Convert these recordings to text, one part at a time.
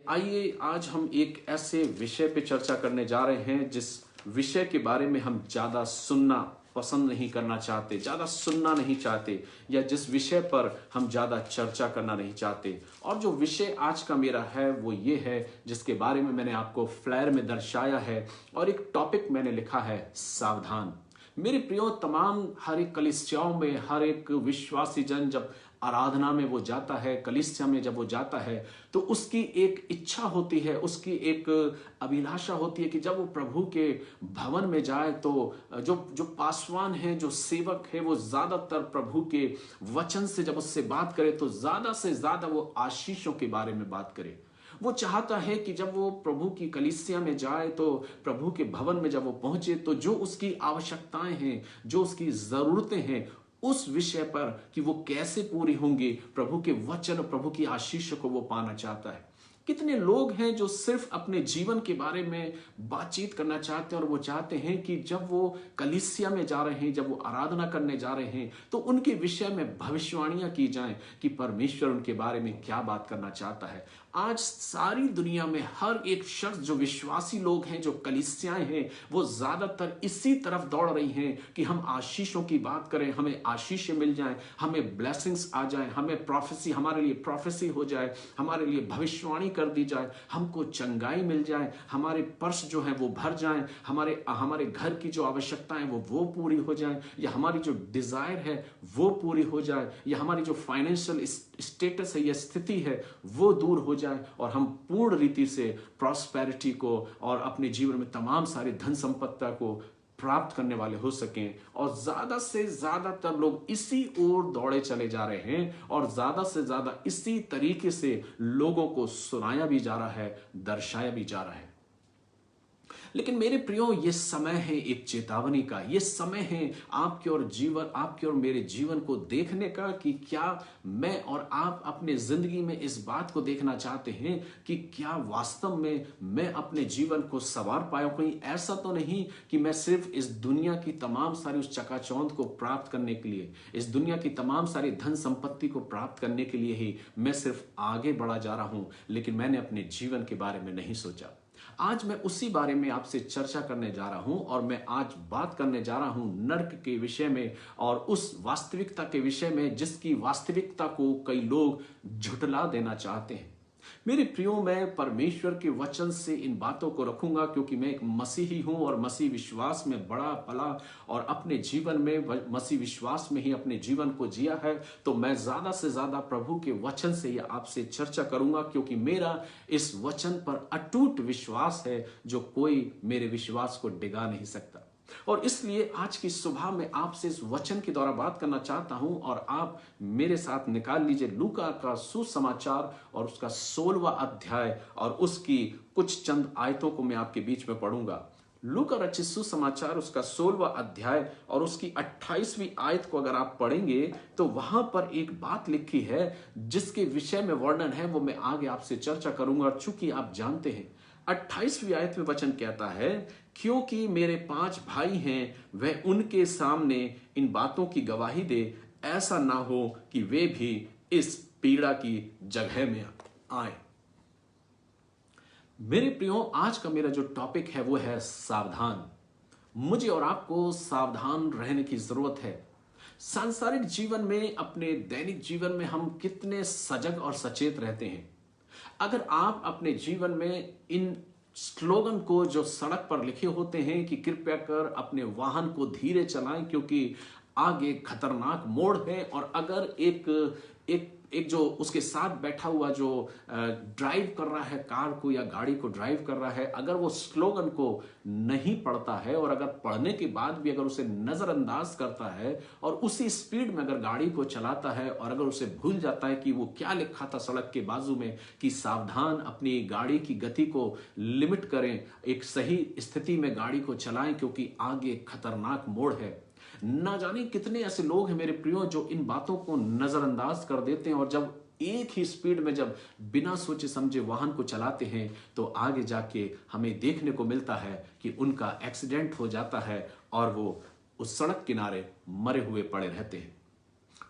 आइए आज हम एक ऐसे विषय पे चर्चा करने जा रहे हैं जिस विषय के बारे में हम ज़्यादा सुनना पसंद नहीं करना चाहते, ज़्यादा सुनना नहीं चाहते, या जिस विषय पर हम ज़्यादा चर्चा करना नहीं चाहते। और जो विषय आज का मेरा है वो ये है जिसके बारे में मैंने आपको फ्लैर में दर्शाया है और एक टॉपिक मैंने लिखा है, सावधान। मेरे प्रियो, तमाम हर एक कलीसियाओं में हर एक विश्वासी जन जब आराधना में वो जाता है, कलीसिया में जब वो जाता है, तो उसकी एक इच्छा होती है, उसकी एक अभिलाषा होती है कि जब वो प्रभु के भवन में जाए तो जो जो पासवान है, जो सेवक है, वो ज्यादातर प्रभु के वचन से जब उससे बात करे तो ज्यादा से ज्यादा वो आशीषों के बारे में बात करे। वो चाहता है कि जब वो प्रभु की कलीसिया में जाए तो प्रभु के भवन में जब वो पहुंचे तो जो उसकी आवश्यकताएं हैं, जो उसकी जरूरतें हैं, उस विषय पर कि वो कैसे पूरी होंगी, प्रभु के वचन, प्रभु की आशीष को वो पाना चाहता है। कितने लोग हैं जो सिर्फ अपने जीवन के बारे में बातचीत करना चाहते हैं और वो चाहते हैं कि जब वो कलीसिया में जा रहे हैं, जब वो आराधना करने जा रहे हैं, तो उनके विषय में भविष्यवाणियां की जाएं कि परमेश्वर उनके बारे में क्या बात करना चाहता है। आज सारी दुनिया में हर एक शख्स, जो विश्वासी लोग हैं, जो कलीसियाएं हैं, वो ज्यादातर इसी तरफ दौड़ रही हैं कि हम आशीषों की बात करें, हमें आशीषें मिल जाएं, हमें ब्लेसिंग्स आ जाएं, हमें प्रोफेसी, हमारे लिए प्रोफेसी हो जाए, हमारे लिए भविष्यवाणी कर दी जाए, हमको चंगाई मिल जाए, हमारे पर्स जो है वो भर जाएं, हमारे घर की जो आवश्यकताएं वो पूरी हो जाए, या हमारी जो डिजायर है वो पूरी हो जाए, या हमारी जो फाइनेंशियल स्टेटस है या स्थिति है वो दूर हो जाए, और हम पूर्ण रीति से प्रॉस्पेरिटी को और अपने जीवन में तमाम सारी धन संपत्ति को प्राप्त करने वाले हो सकें। और ज्यादा से ज्यादातर लोग इसी ओर दौड़े चले जा रहे हैं और ज्यादा से ज्यादा इसी तरीके से लोगों को सुनाया भी जा रहा है, दर्शाया भी जा रहा है। लेकिन मेरे प्रियो, ये समय है एक चेतावनी का, ये समय है आपके और मेरे जीवन को देखने का कि क्या मैं और आप अपने जिंदगी में इस बात को देखना चाहते हैं कि क्या वास्तव में मैं अपने जीवन को संवार पाया। कहीं ऐसा तो नहीं कि मैं सिर्फ इस दुनिया की तमाम सारी उस चकाचौंध को प्राप्त करने के लिए, इस दुनिया की तमाम सारी धन संपत्ति को प्राप्त करने के लिए ही मैं सिर्फ आगे बढ़ा जा रहा हूं, लेकिन मैंने अपने जीवन के बारे में नहीं सोचा। आज मैं उसी बारे में आपसे चर्चा करने जा रहा हूं, और मैं आज बात करने जा रहा हूं नर्क के विषय में और उस वास्तविकता के विषय में जिसकी वास्तविकता को कई लोग झुठला देना चाहते हैं। मेरे प्रियो, मैं परमेश्वर के वचन से इन बातों को रखूंगा क्योंकि मैं एक मसीही हूं और मसीह विश्वास में बड़ा पला और अपने जीवन में मसीह विश्वास में ही अपने जीवन को जिया है। तो मैं ज्यादा से ज्यादा प्रभु के वचन से ही आपसे चर्चा करूंगा क्योंकि मेरा इस वचन पर अटूट विश्वास है जो कोई मेरे विश्वास को डिगा नहीं सकता। और इसलिए आज की सुबह में आपसे इस वचन के द्वारा बात करना चाहता हूं, और आप मेरे साथ निकाल लीजिए लूका का सुसमाचार और उसका 16वां अध्याय, और उसकी कुछ चंद आयतों को मैं आपके बीच में पढ़ूंगा। लूका रचित सुसमाचार उसका 16वां अध्याय और उसकी 28वीं आयत को अगर आप पढ़ेंगे तो वहां पर एक बात लिखी है जिसके विषय में वर्णन है, वो मैं आगे आपसे चर्चा करूंगा। चूंकि आप जानते हैं 28वीं आयत में वचन कहता है, क्योंकि मेरे 5 भाई हैं, वह उनके सामने इन बातों की गवाही दे, ऐसा ना हो कि वे भी इस पीड़ा की जगह में आए। मेरे प्रियो, आज का मेरा जो टॉपिक है वो है सावधान। मुझे और आपको सावधान रहने की जरूरत है। सांसारिक जीवन में, अपने दैनिक जीवन में हम कितने सजग और सचेत रहते हैं। अगर आप अपने जीवन में इन स्लोगन को जो सड़क पर लिखे होते हैं कि कृपया कर अपने वाहन को धीरे चलाएं क्योंकि आगे खतरनाक मोड़ है, और अगर एक जो उसके साथ बैठा हुआ जो ड्राइव कर रहा है कार को या गाड़ी को ड्राइव कर रहा है, अगर वो स्लोगन को नहीं पढ़ता है और अगर पढ़ने के बाद भी अगर उसे नजरअंदाज करता है और उसी स्पीड में अगर गाड़ी को चलाता है, और अगर उसे भूल जाता है कि वो क्या लिखा था सड़क के बाजू में कि सावधान, अपनी गाड़ी की गति को लिमिट करें, एक सही स्थिति में गाड़ी को चलाएं क्योंकि आगे खतरनाक मोड़ है। ना जाने कितने ऐसे लोग हैं मेरे प्रियो जो इन बातों को नजरअंदाज कर देते हैं, और जब एक ही स्पीड में जब बिना सोचे समझे वाहन को चलाते हैं तो आगे जाके हमें देखने को मिलता है कि उनका एक्सीडेंट हो जाता है और वो उस सड़क किनारे मरे हुए पड़े रहते हैं।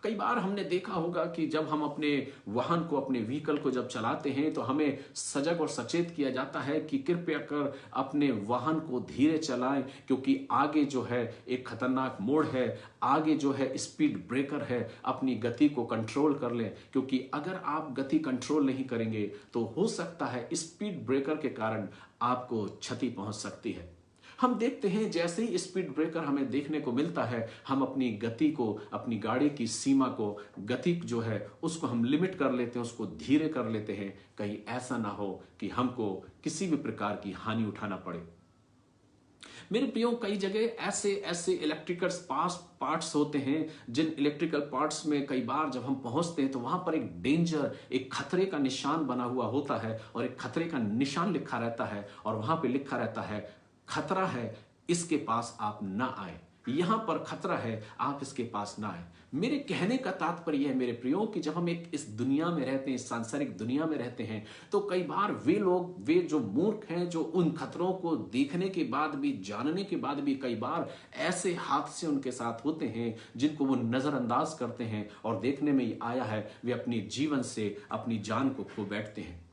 कई बार हमने देखा होगा कि जब हम अपने वाहन को, अपने व्हीकल को जब चलाते हैं तो हमें सजग और सचेत किया जाता है कि कृपया कर अपने वाहन को धीरे चलाएं, क्योंकि आगे जो है एक खतरनाक मोड़ है, आगे जो है स्पीड ब्रेकर है, अपनी गति को कंट्रोल कर लें, क्योंकि अगर आप गति कंट्रोल नहीं करेंगे तो हो सकता है स्पीड ब्रेकर के कारण आपको क्षति पहुंच सकती है। हम देखते हैं जैसे ही स्पीड ब्रेकर हमें देखने को मिलता है, हम अपनी गति को, अपनी गाड़ी की सीमा को, गति जो है उसको हम लिमिट कर लेते हैं, उसको धीरे कर लेते हैं, कहीं ऐसा ना हो कि हमको किसी भी प्रकार की हानि उठाना पड़े। मेरे प्रियो, कई जगह ऐसे ऐसे इलेक्ट्रिकल पार्ट्स होते हैं जिन इलेक्ट्रिकल पार्ट्स में कई बार जब हम पहुंचते हैं तो वहां पर एक डेंजर, एक खतरे का निशान बना हुआ होता है और एक खतरे का निशान लिखा रहता है और वहां पे लिखा रहता है खतरा है, इसके पास आप ना आए। यहां पर खतरा है, आप इसके पास ना आए। मेरे कहने का तात्पर्य है मेरे प्रियो कि जब हम एक इस दुनिया में रहते हैं, इस सांसारिक दुनिया में रहते हैं, तो कई बार वे लोग, वे जो मूर्ख हैं, जो उन खतरों को देखने के बाद भी, जानने के बाद भी कई बार ऐसे हादसे उनके साथ होते हैं जिनको वो नजरअंदाज करते हैं और देखने में ये आया है वे अपने जीवन से अपनी जान को खो बैठते हैं।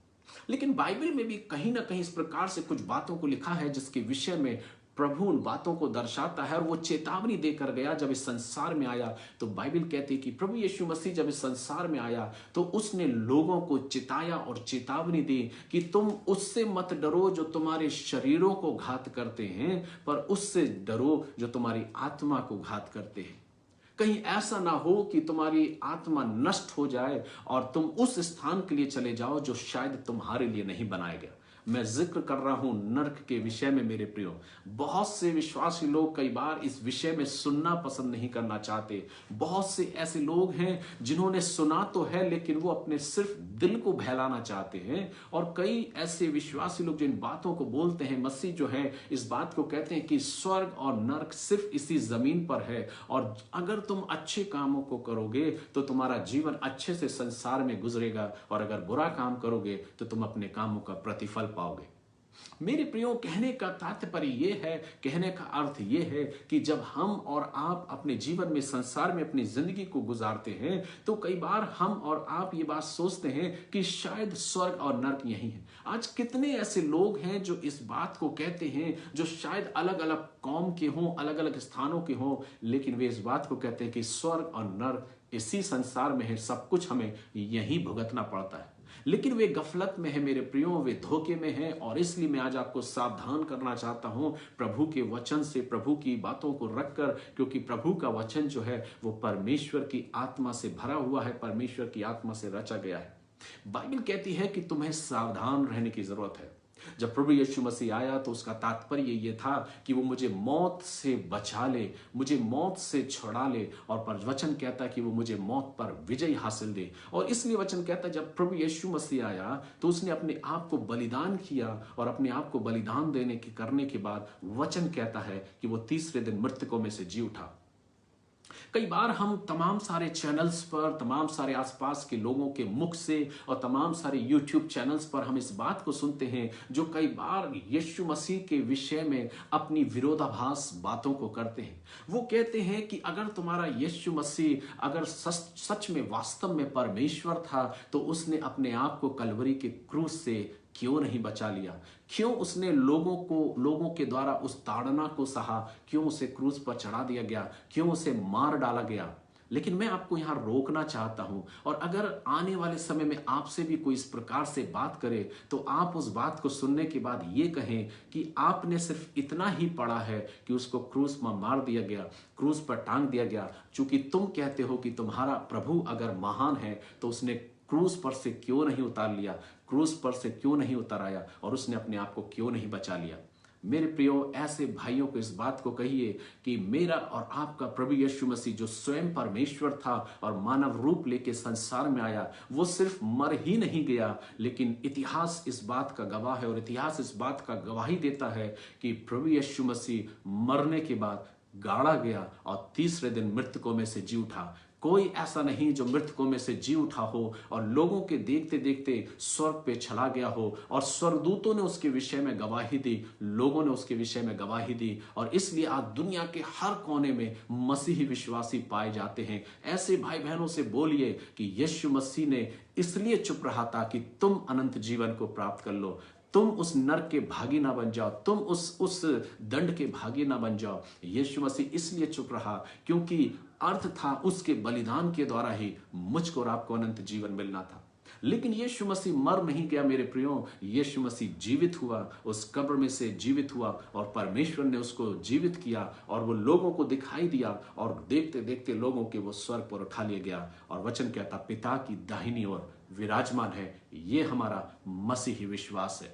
लेकिन बाइबल में भी कहीं ना कहीं इस प्रकार से कुछ बातों को लिखा है जिसके विषय में प्रभु उन बातों को दर्शाता है और वो चेतावनी देकर गया जब इस संसार में आया। तो बाइबल कहती है कि प्रभु यीशु मसीह जब इस संसार में आया तो उसने लोगों को चिताया और चेतावनी दी कि तुम उससे मत डरो जो तुम्हारे शरीरों को घात करते हैं, पर उससे डरो जो तुम्हारी आत्मा को घात करते हैं। कहीं ऐसा ना हो कि तुम्हारी आत्मा नष्ट हो जाए और तुम उस स्थान के लिए चले जाओ जो शायद तुम्हारे लिए नहीं बनाया गया। मैं जिक्र कर रहा हूं नर्क के विषय में मेरे प्रियो। बहुत से विश्वासी लोग कई बार इस विषय में सुनना पसंद नहीं करना चाहते। बहुत से ऐसे लोग हैं जिन्होंने सुना तो है लेकिन वो अपने सिर्फ दिल को बहलाना चाहते हैं, और कई ऐसे विश्वासी लोग जिन बातों को बोलते हैं, मसीह जो है इस बात को कहते हैं कि स्वर्ग और नर्क सिर्फ इसी जमीन पर है, और अगर तुम अच्छे कामों को करोगे तो तुम्हारा जीवन अच्छे से संसार में गुजरेगा, और अगर बुरा काम करोगे तो तुम अपने कामों का प्रतिफल पाओगे। मेरे प्रियो, कहने का तात्पर्य यह है, कहने का अर्थ यह है कि जब हम और आप अपने जीवन में, संसार में अपनी जिंदगी को गुजारते हैं तो कई बार हम और आप ये बात सोचते हैं कि शायद स्वर्ग और नर्क यही है। आज कितने ऐसे लोग हैं जो इस बात को कहते हैं, जो शायद अलग अलग कौम के हों, अलग अलग स्थानों के हों, लेकिन वे इस बात को कहते हैं कि स्वर्ग और नर्क इसी संसार में है, सब कुछ हमें यही भुगतना पड़ता है। लेकिन वे गफलत में है मेरे प्रियो, वे धोखे में हैं, और इसलिए मैं आज आपको सावधान करना चाहता हूं प्रभु के वचन से, प्रभु की बातों को रखकर, क्योंकि प्रभु का वचन जो है वो परमेश्वर की आत्मा से भरा हुआ है, परमेश्वर की आत्मा से रचा गया है। बाइबल कहती है कि तुम्हें सावधान रहने की जरूरत है। जब प्रभु यीशु मसीह आया तो उसका तात्पर्य ये था कि वो मुझे मौत से बचा ले, मुझे मौत से छुड़ा ले, और वचन कहता है कि वो मुझे मौत पर विजय हासिल दे। और इसलिए वचन कहता है जब प्रभु यीशु मसीह आया तो उसने अपने आप को बलिदान किया, और अपने आप को बलिदान करने के बाद वचन कहता है कि वो तीसरे दिन मृतकों में से जी उठा। कई बार हम तमाम सारे चैनल्स पर, तमाम सारे आसपास के लोगों के मुख से, और तमाम सारे यूट्यूब चैनल्स पर हम इस बात को सुनते हैं जो कई बार यीशु मसीह के विषय में अपनी विरोधाभास बातों को करते हैं। वो कहते हैं कि अगर तुम्हारा यीशु मसीह अगर सच में वास्तव में परमेश्वर था तो उसने अपने आप को कलवरी के क्रूस से क्यों नहीं बचा लिया? क्यों उसने लोगों के द्वारा उस ताड़ना को सहा? क्यों उसे क्रूस पर चढ़ा दिया गया? क्यों उसे मार डाला गया? लेकिन मैं आपको यहां रोकना चाहता हूं, और अगर आने वाले समय में आपसे भी कोई इस प्रकार से बात करे तो आप उस बात को सुनने के बाद ये कहें कि आपने सिर्फ इतना ही पढ़ा है कि उसको क्रूस पर मार दिया गया, क्रूस पर टांग दिया गया। चूंकि तुम कहते हो कि तुम्हारा प्रभु अगर महान है तो उसने क्रूस पर से क्यों नहीं उतार लिया, क्रूस पर से क्यों नहीं उतर आया, और उसने अपने आप को क्यों नहीं बचा लिया? मेरे प्रियो, ऐसे भाइयों को इस बात को कहिए कि मेरा और आपका प्रभु यीशु मसीह जो स्वयं परमेश्वर था और मानव रूप लेके संसार में आया, वो सिर्फ मर ही नहीं गया, लेकिन इतिहास इस बात का गवाह है, और इतिहास इस बात का गवाही देता है कि प्रभु यीशु मसीह मरने के बाद गाड़ा गया और तीसरे दिन मृतकों में से जी उठा। कोई ऐसा नहीं जो मृतकों में से जी उठा हो और लोगों के देखते देखते स्वर्ग पे चला गया हो और स्वर्गदूतों ने उसके विषय में गवाही दी, लोगों ने उसके विषय में गवाही दी। और इसलिए आज दुनिया के हर कोने में मसीही विश्वासी पाए जाते हैं। ऐसे भाई बहनों से बोलिए कि यीशु मसीह ने इसलिए चुप रहा था कि तुम अनंत जीवन को प्राप्त कर लो, तुम उस नरक के भागी ना बन जाओ, तुम उस दंड के भागी ना बन जाओ। यीशु मसीह इसलिए चुप रहा क्योंकि अर्थ था उसके बलिदान के द्वारा ही मुझको और आपको अनंत जीवन मिलना था। लेकिन यीशु मसीह मर नहीं गया मेरे प्रियो, यीशु मसीह जीवित हुआ, उस कब्र में से जीवित हुआ और परमेश्वर ने उसको जीवित किया और वो लोगों को दिखाई दिया और देखते देखते लोगों के वो स्वर्ग पर उठा लिया गया। और वचन कहता पिता की दाहिनी ओर विराजमान है। ये हमारा मसीही विश्वास है।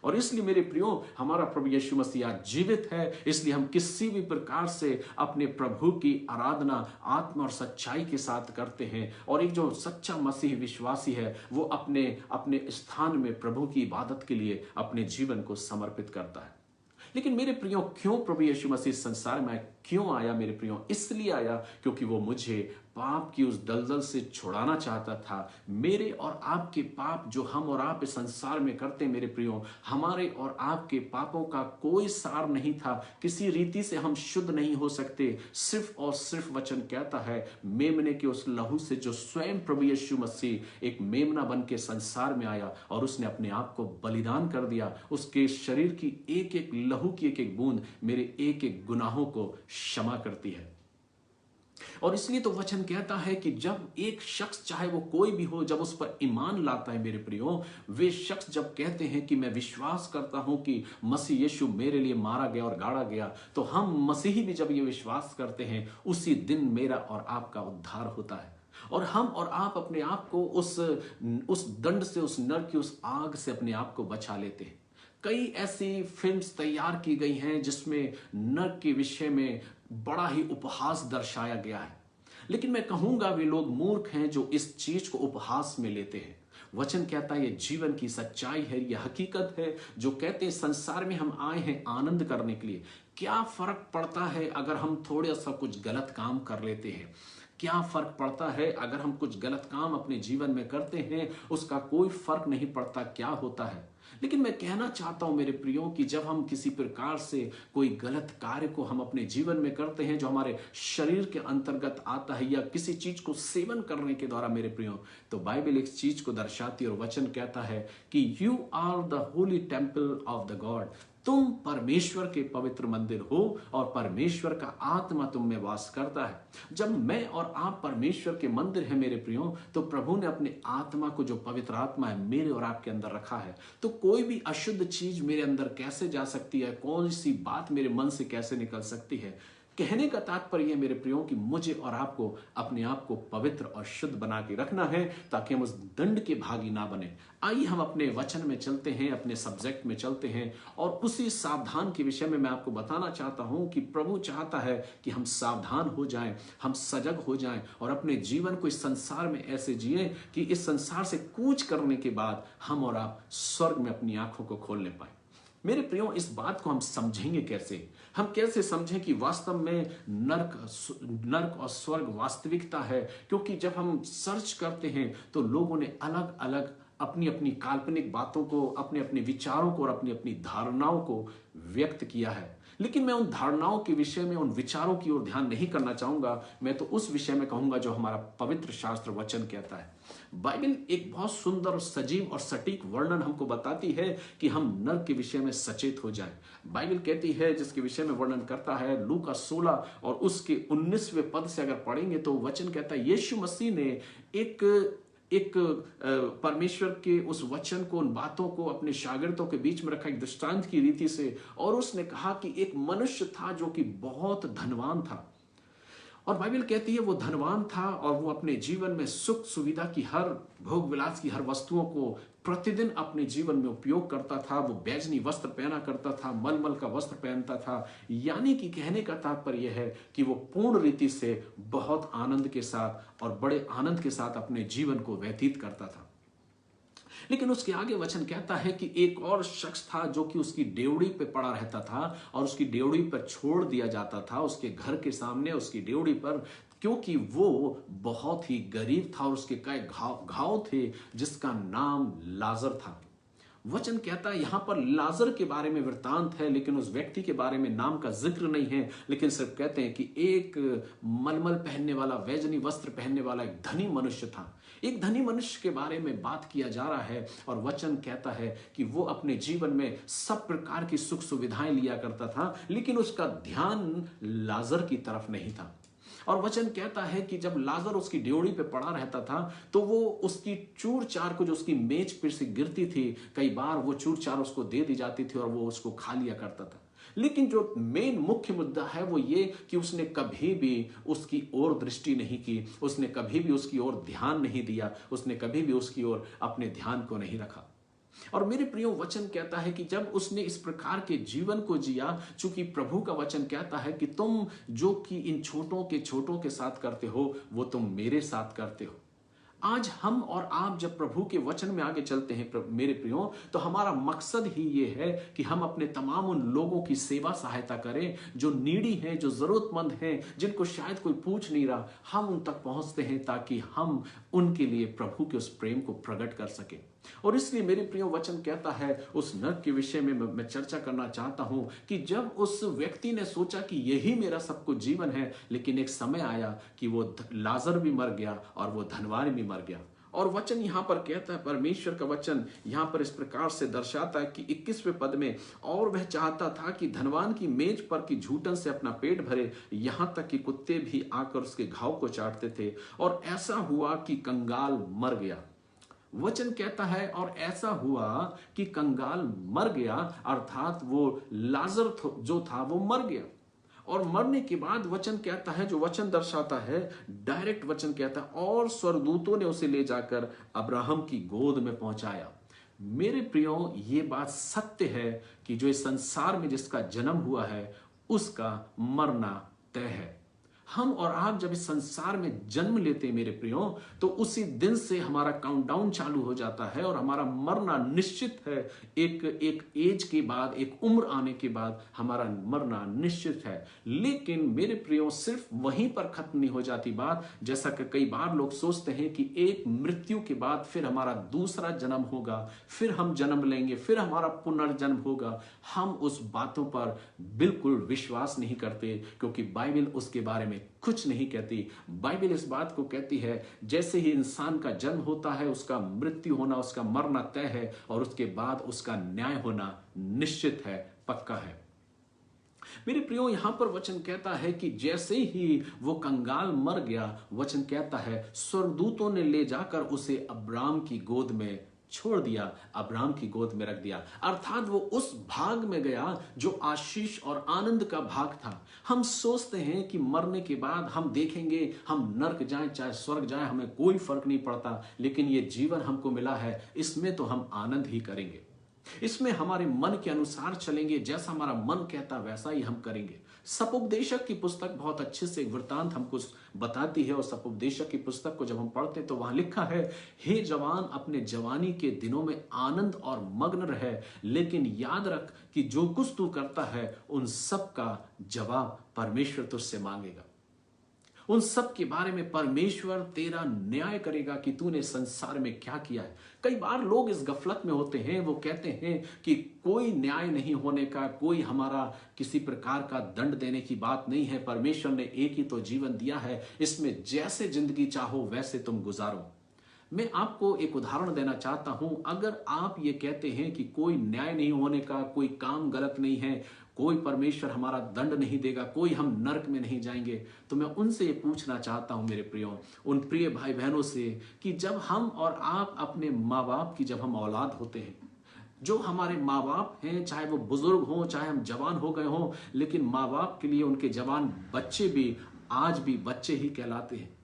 और इसलिए मेरे प्रियो हमारा प्रभु यीशु मसीह आज जीवित है, इसलिए हम किसी भी प्रकार से अपने प्रभु की आराधना आत्मा और सच्चाई के साथ करते हैं। और एक जो सच्चा मसीह विश्वासी है वो अपने अपने स्थान में प्रभु की इबादत के लिए अपने जीवन को समर्पित करता है। लेकिन मेरे प्रियो क्यों प्रभु यीशु मसीह संसार में क्यों आया मेरे प्रियो? इसलिए आया क्योंकि वो मुझे पाप की उस दलदल से छुड़ाना चाहता था। मेरे और आपके पाप जो हम और आप इस संसार में करते मेरे प्रियो, हमारे और आपके पापों का कोई सार नहीं था, किसी रीति से हम शुद्ध नहीं हो सकते। सिर्फ और सिर्फ वचन कहता है मेमने के उस लहू से जो स्वयं प्रभु यीशु मसीह एक मेमना बन के संसार में आया और उसने अपने आप को बलिदान कर दिया। उसके शरीर की एक एक लहू की एक एक बूंद मेरे एक एक गुनाहों को क्षमा करती है। और इसलिए तो वचन कहता है कि जब एक शख्स चाहे वो कोई भी हो, जब उस पर ईमान लाता है मेरे प्रियो, वे शख्स जब कहते हैं कि मैं विश्वास करता हूं कि मसीह यीशु मेरे लिए मारा गया और गाड़ा गया, तो हम मसीही भी जब ये विश्वास करते हैं उसी दिन मेरा और आपका उद्धार होता है। और हम और आप अपने आप को उस दंड से, उस नर की उस आग से अपने आप को बचा लेते हैं। कई ऐसी फिल्म्स तैयार की गई हैं जिसमें नरक के विषय में बड़ा ही उपहास दर्शाया गया है, लेकिन मैं कहूंगा वे लोग मूर्ख हैं जो इस चीज को उपहास में लेते हैं। वचन कहता है ये जीवन की सच्चाई है, ये हकीकत है। जो कहते हैं संसार में हम आए हैं आनंद करने के लिए, क्या फर्क पड़ता है अगर हम थोड़ा सा कुछ गलत काम कर लेते हैं? क्या फर्क पड़ता है अगर हम कुछ गलत काम अपने जीवन में करते हैं? उसका कोई फर्क नहीं पड़ता क्या होता है। लेकिन मैं कहना चाहता हूं मेरे प्रियो कि जब हम किसी प्रकार से कोई गलत कार्य को हम अपने जीवन में करते हैं जो हमारे शरीर के अंतर्गत आता है या किसी चीज को सेवन करने के द्वारा मेरे प्रियो, तो बाइबल एक चीज को दर्शाती है और वचन कहता है कि you are the holy temple of the God. तुम परमेश्वर के पवित्र मंदिर हो और परमेश्वर का आत्मा तुम में वास करता है। जब मैं और आप परमेश्वर के मंदिर है मेरे प्रियो, तो प्रभु ने अपने आत्मा को, जो पवित्र आत्मा है, मेरे और आपके अंदर रखा है। तो कोई भी अशुद्ध चीज मेरे अंदर कैसे जा सकती है? कौन सी बात मेरे मन से कैसे निकल सकती है? कहने का तात्पर्य मेरे प्रियो कि मुझे और आपको अपने आप को पवित्र और शुद्ध बना के रखना है ताकि हम उस दंड के भागी ना बने। आइए हम अपने वचन में चलते हैं, अपने सब्जेक्ट में चलते हैं और उसी सावधान के विषय में मैं आपको बताना चाहता हूं कि प्रभु चाहता है कि हम सावधान हो जाएं, हम सजग हो जाएं और अपने जीवन को इस संसार में ऐसे जिएं कि इस संसार से कूच करने के बाद हम और आप स्वर्ग में अपनी आंखों को खोलने पाए। मेरे प्रियो, इस बात को हम समझेंगे कैसे? हम कैसे समझें कि वास्तव में नरक और स्वर्ग वास्तविकता है? क्योंकि जब हम सर्च करते हैं तो लोगों ने अलग अलग अपनी अपनी काल्पनिक बातों को, अपने अपने विचारों को और अपनी अपनी धारणाओं को व्यक्त किया है। लेकिन मैं उन धारणाओं के विषय में, उन विचारों की ओर ध्यान नहीं करना चाहूंगा। मैं तो उस विषय में कहूंगा जो हमारा पवित्र शास्त्र वचन कहता है। बाइबल एक बहुत सुंदर और सजीव और सटीक वर्णन हमको बताती है कि हम नरक के विषय में सचेत हो जाएं। बाइबल कहती है, जिसके विषय में वर्णन करता है लूका 16 और उसके 19वें पद से अगर पढ़ेंगे तो वचन कहता है यीशु मसीह ने एक परमेश्वर के उस वचन को, उन बातों को अपने शागिर्दों के बीच में रखा एक दृष्टांत की रीति से। और उसने कहा कि एक मनुष्य था जो कि बहुत धनवान था। और बाइबल कहती है वो धनवान था और वो अपने जीवन में सुख सुविधा की, हर भोग विलास की हर वस्तुओं को प्रतिदिन अपने जीवन में उपयोग करता था। वो बैजनी वस्त्र पहना करता था, मलमल का वस्त्र पहनता था। यानी कि कहने का तात्पर्य यह है कि वो पूर्ण रीति से बहुत आनंद के साथ और बड़े आनंद के साथ अपने जीवन को व्यतीत करता था। लेकिन उसके आगे वचन कहता है कि एक और शख्स था जो कि उसकी डेवड़ी पे पड़ा रहता था और उसकी डेवड़ी पर छोड़ दिया जाता था। उसके घर के सामने उसकी डेवड़ी पर क्योंकि वो बहुत ही गरीब था और उसके कई घाव घाव थे जिसका नाम लाजर था। वचन कहता है यहां पर लाजर के बारे में वृतांत है, लेकिन उस व्यक्ति के बारे में नाम का जिक्र नहीं है, लेकिन सिर्फ कहते हैं कि एक मलमल पहनने वाला, वैजनी वस्त्र पहनने वाला एक धनी मनुष्य था। एक धनी मनुष्य के बारे में बात किया जा रहा है और वचन कहता है कि वो अपने जीवन में सब प्रकार की सुख सुविधाएं लिया करता था, लेकिन उसका ध्यान लाजर की तरफ नहीं था। और वचन कहता है कि जब लाजर उसकी ड्योढ़ी पे पड़ा रहता था तो वो उसकी चूर चार को जो उसकी मेज पर से गिरती थी, कई बार वो चूर चार उसको दे दी जाती थी और वो उसको खा लिया करता था। लेकिन जो मेन मुख्य मुद्दा है वो ये कि उसने कभी भी उसकी ओर दृष्टि नहीं की, उसने कभी भी उसकी ओर ध्यान नहीं दिया, उसने कभी भी उसकी ओर अपने ध्यान को नहीं रखा। और मेरे प्रियो, वचन कहता है कि जब उसने इस प्रकार के जीवन को जिया, चूंकि प्रभु का वचन कहता है कि तुम जो कि इन छोटों के साथ करते हो वो तुम मेरे साथ करते हो। आज हम और आप जब प्रभु के वचन में आगे चलते हैं मेरे प्रियो, तो हमारा मकसद ही ये है कि हम अपने तमाम उन लोगों की सेवा सहायता करें जो नीडी हैं, जो जरूरतमंद हैं, जिनको शायद कोई पूछ नहीं रहा, हम उन तक पहुंचते हैं ताकि हम उनके लिए प्रभु के उस प्रेम को प्रकट कर सकें। और इसलिए मेरे प्रियो, वचन कहता है उस नरक के विषय में मैं चर्चा करना चाहता हूं कि जब उस व्यक्ति ने सोचा कि यही मेरा सब कुछ जीवन है, लेकिन एक समय आया कि वो लाजर भी मर गया और वो धनवान भी मर गया। और वचन यहां पर कहता है, परमेश्वर का वचन यहां पर इस प्रकार से दर्शाता है कि 21वें पद में, और वह चाहता था कि धनवान की मेज पर की झूठन से अपना पेट भरे, यहां तक कि कुत्ते भी आकर उसके घाव को चाटते थे। और ऐसा हुआ कि कंगाल मर गया। वचन कहता है और ऐसा हुआ कि कंगाल मर गया, अर्थात वो लाजर जो था वो मर गया। और मरने के बाद वचन कहता है, जो वचन दर्शाता है, डायरेक्ट वचन कहता है, और स्वर्गदूतों ने उसे ले जाकर अब्राहम की गोद में पहुंचाया। मेरे प्रियो, ये बात सत्य है कि जो इस संसार में जिसका जन्म हुआ है उसका मरना तय है। हम और आप जब इस संसार में जन्म लेते हैं मेरे प्रियो, तो उसी दिन से हमारा काउंटडाउन चालू हो जाता है और हमारा मरना निश्चित है। एक एज के बाद, एक उम्र आने के बाद हमारा मरना निश्चित है। लेकिन मेरे प्रियो, सिर्फ वहीं पर खत्म नहीं हो जाती बात। जैसा कि कई बार लोग सोचते हैं कि एक मृत्यु के बाद फिर हमारा दूसरा जन्म होगा, फिर हम जन्म लेंगे, फिर हमारा पुनर्जन्म होगा। हम उस बातों पर बिल्कुल विश्वास नहीं करते, क्योंकि बाइबल उसके बारे में कुछ नहीं कहती। बाइबल इस बात को कहती है, जैसे ही इंसान का जन्म होता है उसका मृत्यु होना, उसका मरना तय है, और उसके बाद उसका न्याय होना निश्चित है, पक्का है। मेरे प्रियो, यहां पर वचन कहता है कि जैसे ही वो कंगाल मर गया, वचन कहता है स्वर्गदूतों ने ले जाकर उसे अब्राम की गोद में छोड़ दिया, अब्राहम की गोद में रख दिया। अर्थात वो उस भाग में गया जो आशीष और आनंद का भाग था। हम सोचते हैं कि मरने के बाद हम देखेंगे, हम नरक जाएं चाहे स्वर्ग जाएं, हमें कोई फर्क नहीं पड़ता। लेकिन ये जीवन हमको मिला है, इसमें तो हम आनंद ही करेंगे, इसमें हमारे मन के अनुसार चलेंगे, जैसा हमारा मन कहता वैसा ही हम करेंगे। सपोपदेशक की पुस्तक बहुत अच्छे से एक वृतांत हमको बताती है, और सपोपदेशक की पुस्तक को जब हम पढ़ते हैं तो वहां लिखा है, हे जवान, अपने जवानी के दिनों में आनंद और मग्न रहे, लेकिन याद रख कि जो कुछ तू करता है उन सब का जवाब परमेश्वर तुझसे मांगेगा। उन सब के बारे में परमेश्वर तेरा न्याय करेगा कि तूने संसार में क्या किया है। कई बार लोग इस गफलत में होते हैं, वो कहते हैं कि कोई न्याय नहीं होने का, कोई हमारा किसी प्रकार का दंड देने की बात नहीं है। परमेश्वर ने एक ही तो जीवन दिया है, इसमें जैसे जिंदगी चाहो वैसे तुम गुजारो। मैं आपको एक उदाहरण देना चाहता हूं। अगर आप ये कहते हैं कि कोई न्याय नहीं होने का, कोई काम गलत नहीं है, कोई परमेश्वर हमारा दंड नहीं देगा, कोई हम नरक में नहीं जाएंगे, तो मैं उनसे ये पूछना चाहता हूं मेरे प्रियो, उन प्रिय भाई बहनों से, कि जब हम और आप अपने माँ बाप की, जब हम औलाद होते हैं, जो हमारे माँ बाप हैं, चाहे वो बुजुर्ग हों चाहे हम जवान हो गए हों, लेकिन माँ बाप के लिए उनके जवान बच्चे भी आज भी बच्चे ही कहलाते हैं।